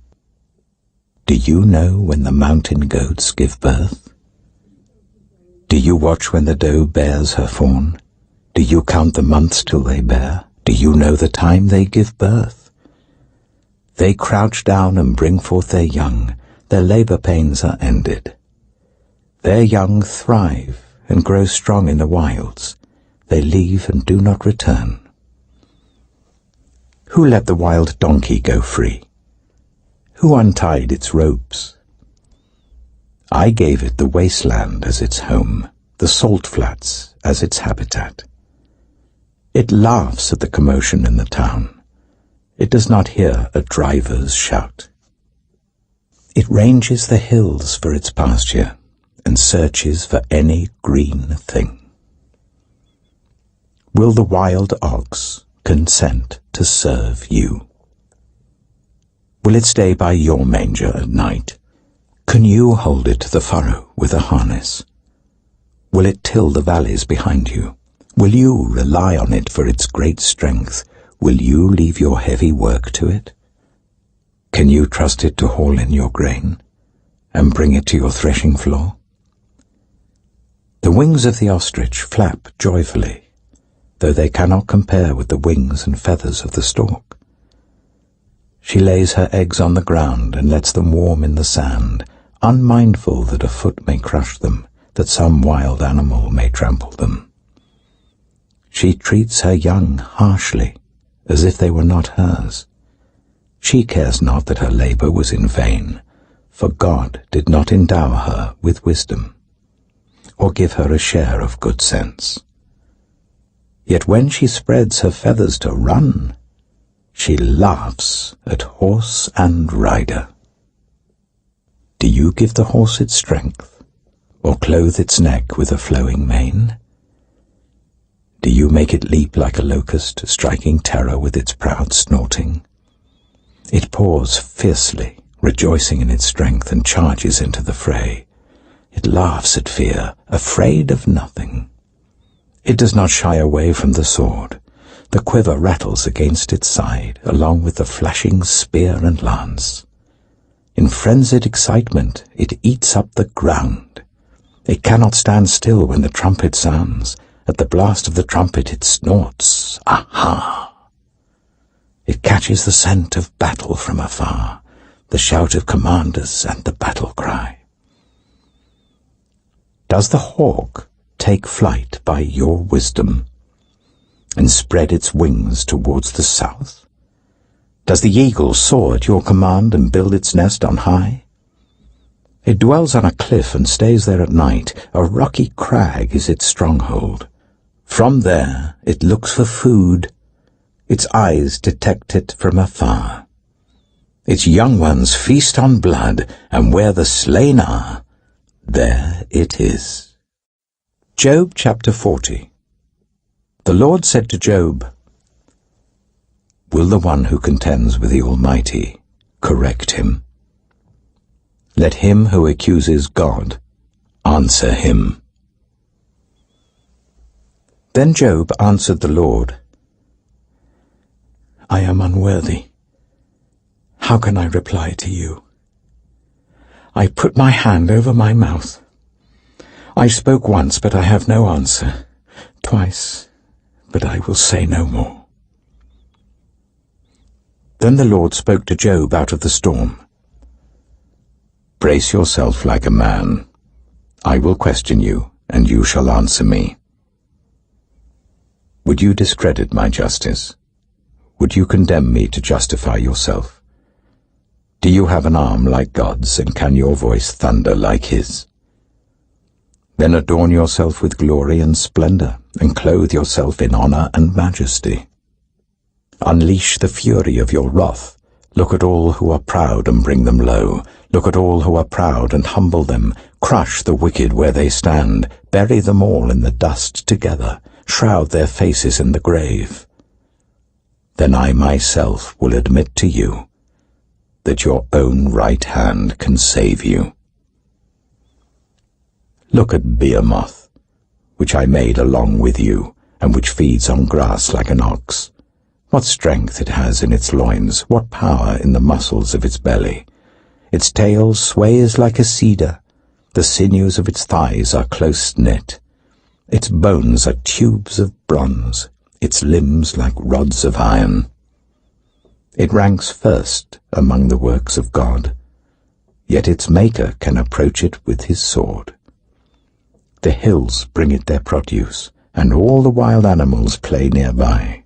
Do you know when the mountain goats give birth? Do you watch when the doe bears her fawn? Do you count the months till they bear? Do you know the time they give birth? They crouch down and bring forth their young. Their labor pains are ended. Their young thrive and grow strong in the wilds. They leave and do not return. Who let the wild donkey go free? Who untied its ropes? I gave it the wasteland as its home, the salt flats as its habitat. It laughs at the commotion in the town. It does not hear a driver's shout. It ranges the hills for its pasture and searches for any green thing. Will the wild ox consent to serve you? Will it stay by your manger at night? Can you hold it to the furrow with a harness? Will it till the valleys behind you? Will you rely on it for its great strength? Will you leave your heavy work to it? Can you trust it to haul in your grain and bring it to your threshing floor? The wings of the ostrich flap joyfully, though they cannot compare with the wings and feathers of the stork. She lays her eggs on the ground and lets them warm in the sand, unmindful that a foot may crush them, that some wild animal may trample them. She treats her young harshly, as if they were not hers. She cares not that her labor was in vain, for God did not endow her with wisdom, or give her a share of good sense. Yet when she spreads her feathers to run, she laughs at horse and rider. Do you give the horse its strength, or clothe its neck with a flowing mane? Do you make it leap like a locust, striking terror with its proud snorting? It paws fiercely, rejoicing in its strength, and charges into the fray. It laughs at fear, afraid of nothing. It does not shy away from the sword. The quiver rattles against its side, along with the flashing spear and lance. In frenzied excitement, it eats up the ground. It cannot stand still when the trumpet sounds. At the blast of the trumpet it snorts, aha! It catches the scent of battle from afar, the shout of commanders and the battle cry. Does the hawk take flight by your wisdom and spread its wings towards the south? Does the eagle soar at your command and build its nest on high? It dwells on a cliff and stays there at night. A rocky crag is its stronghold. From there it looks for food. Its eyes detect it from afar. Its young ones feast on blood, and where the slain are, there it is. Job chapter 40. The Lord said to Job, Will the one who contends with the Almighty correct him? Let him who accuses God answer him. Then Job answered the Lord, I am unworthy. How can I reply to you? I put my hand over my mouth. I spoke once, but I have no answer. Twice, but I will say no more. Then the Lord spoke to Job out of the storm. Brace yourself like a man. I will question you, and you shall answer me. Would you discredit my justice? Would you condemn me to justify yourself? Do you have an arm like God's, and can your voice thunder like his? Then adorn yourself with glory and splendor, and clothe yourself in honor and majesty. Unleash the fury of your wrath. Look at all who are proud and bring them low. Look at all who are proud and humble them. Crush the wicked where they stand. Bury them all in the dust together. Shroud their faces in the grave. Then I myself will admit to you that your own right hand can save you. Look at Behemoth, which I made along with you, and which feeds on grass like an ox. What strength it has in its loins, what power in the muscles of its belly. Its tail sways like a cedar, the sinews of its thighs are close knit. Its bones are tubes of bronze, its limbs like rods of iron. It ranks first among the works of God, yet its maker can approach it with his sword. The hills bring it their produce, and all the wild animals play nearby.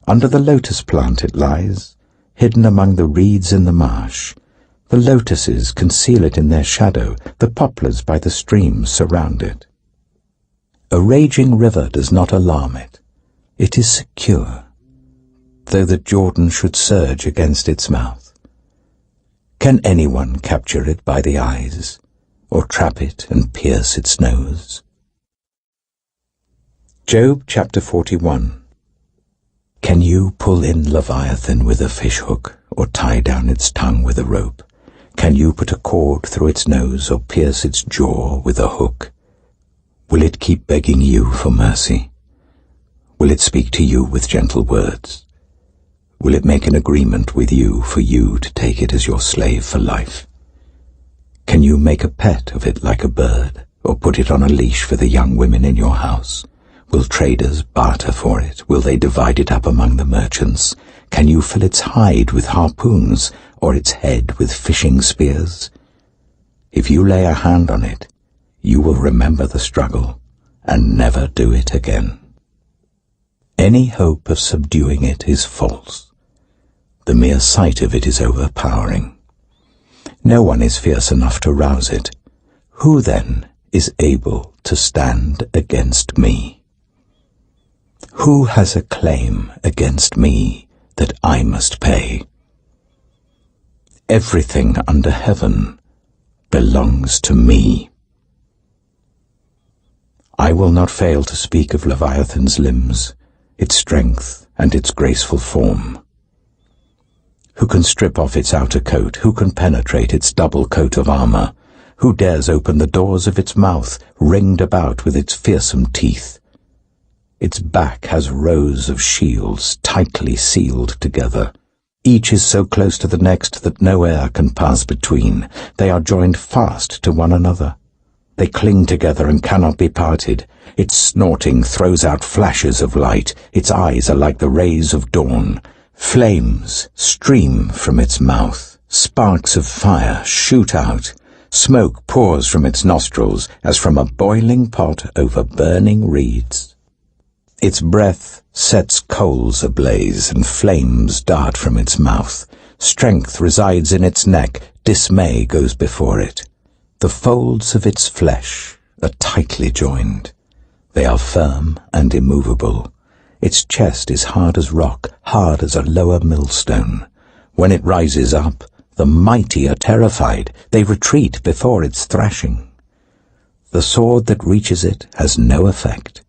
Under the lotus plant it lies, hidden among the reeds in the marsh. The lotuses conceal it in their shadow, the poplars by the stream surround it. A raging river does not alarm it. It is secure, though the Jordan should surge against its mouth. Can anyone capture it by the eyes, or trap it and pierce its nose? Job chapter 41. Can you pull in Leviathan with a fishhook, or tie down its tongue with a rope? Can you put a cord through its nose, or pierce its jaw with a hook? Will it keep begging you for mercy? Will it speak to you with gentle words? Will it make an agreement with you for you to take it as your slave for life? Can you make a pet of it like a bird, or put it on a leash for the young women in your house? Will traders barter for it? Will they divide it up among the merchants? Can you fill its hide with harpoons, or its head with fishing spears? If you lay a hand on it, you will remember the struggle, and never do it again. Any hope of subduing it is false. The mere sight of it is overpowering. No one is fierce enough to rouse it. Who then is able to stand against me? Who has a claim against me that I must pay? Everything under heaven belongs to me. I will not fail to speak of Leviathan's limbs, its strength and its graceful form. Who can strip off its outer coat? Who can penetrate its double coat of armor? Who dares open the doors of its mouth, ringed about with its fearsome teeth? Its back has rows of shields tightly sealed together. Each is so close to the next that no air can pass between. They are joined fast to one another. They cling together and cannot be parted. Its snorting throws out flashes of light. Its eyes are like the rays of dawn. Flames stream from its mouth. Sparks of fire shoot out. Smoke pours from its nostrils as from a boiling pot over burning reeds. Its breath sets coals ablaze, and flames dart from its mouth. Strength resides in its neck, dismay goes before it. The folds of its flesh are tightly joined. They are firm and immovable. Its chest is hard as rock, hard as a lower millstone. When it rises up, the mighty are terrified. They retreat before its thrashing. The sword that reaches it has no effect,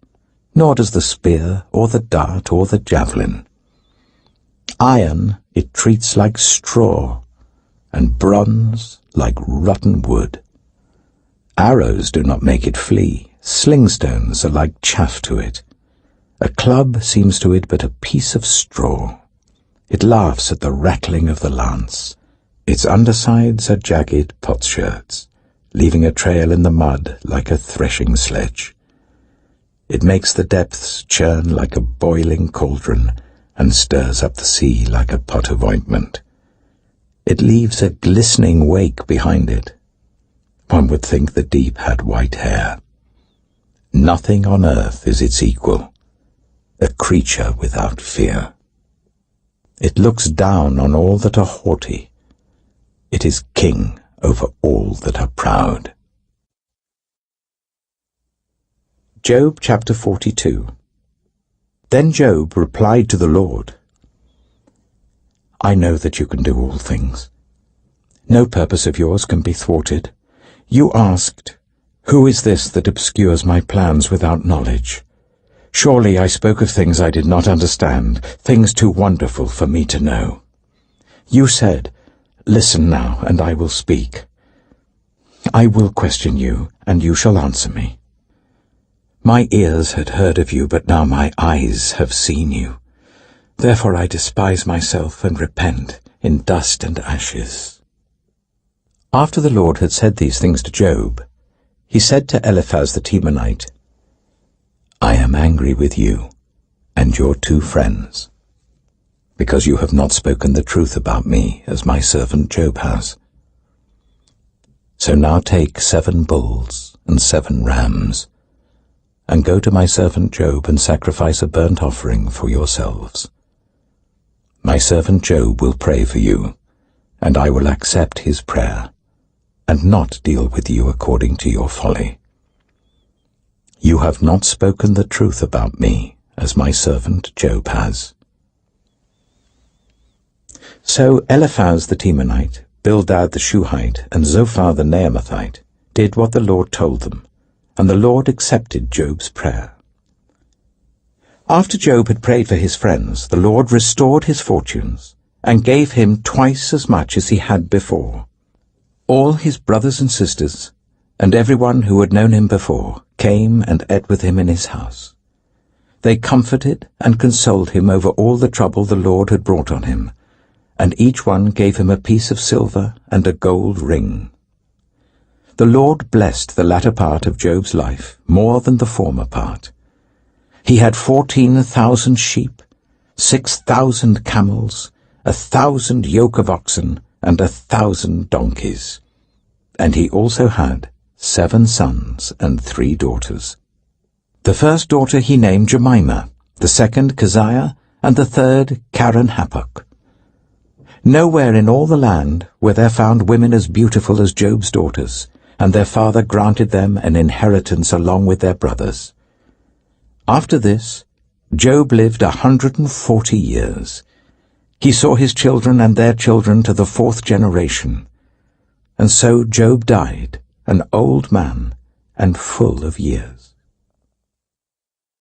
nor does the spear or the dart or the javelin. Iron it treats like straw, and bronze like rotten wood. Arrows do not make it flee. Slingstones are like chaff to it. A club seems to it but a piece of straw. It laughs at the rattling of the lance. Its undersides are jagged potsherds, leaving a trail in the mud like a threshing sledge. It makes the depths churn like a boiling cauldron, and stirs up the sea like a pot of ointment. It leaves a glistening wake behind it. One would think the deep had white hair. Nothing on earth is its equal, a creature without fear. It looks down on all that are haughty. It is king over all that are proud. Job chapter 42. Then Job replied to the Lord, I know that you can do all things. No purpose of yours can be thwarted. You asked, Who is this that obscures my plans without knowledge? Surely I spoke of things I did not understand, things too wonderful for me to know. You said, Listen now, and I will speak. I will question you, and you shall answer me. My ears had heard of you, but now my eyes have seen you. Therefore I despise myself and repent in dust and ashes. After the Lord had said these things to Job, he said to Eliphaz the Temanite, I am angry with you and your 2 friends, because you have not spoken the truth about me as my servant Job has. So now take 7 bulls and 7 rams, and go to my servant Job and sacrifice a burnt offering for yourselves. My servant Job will pray for you, and I will accept his prayer, and not deal with you according to your folly. You have not spoken the truth about me, as my servant Job has. So Eliphaz the Temanite, Bildad the Shuhite, and Zophar the Naamathite did what the Lord told them, and the Lord accepted Job's prayer. After Job had prayed for his friends, the Lord restored his fortunes, and gave him twice as much as he had before. All his brothers and sisters, and everyone who had known him before, came and ate with him in his house. They comforted and consoled him over all the trouble the Lord had brought on him, and each one gave him a piece of silver and a gold ring. The Lord blessed the latter part of Job's life more than the former part. He had 14,000 sheep, 6,000 camels, 1,000 yoke of oxen, and 1,000 donkeys. And he also had 7 sons and 3 daughters. The first daughter he named Jemimah, the second Keziah, and the third Karen-Happuch. Nowhere in all the land were there found women as beautiful as Job's daughters, and their father granted them an inheritance along with their brothers. After this, Job lived 140 years. He saw his children and their children to the 4th generation. And so Job died, an old man and full of years.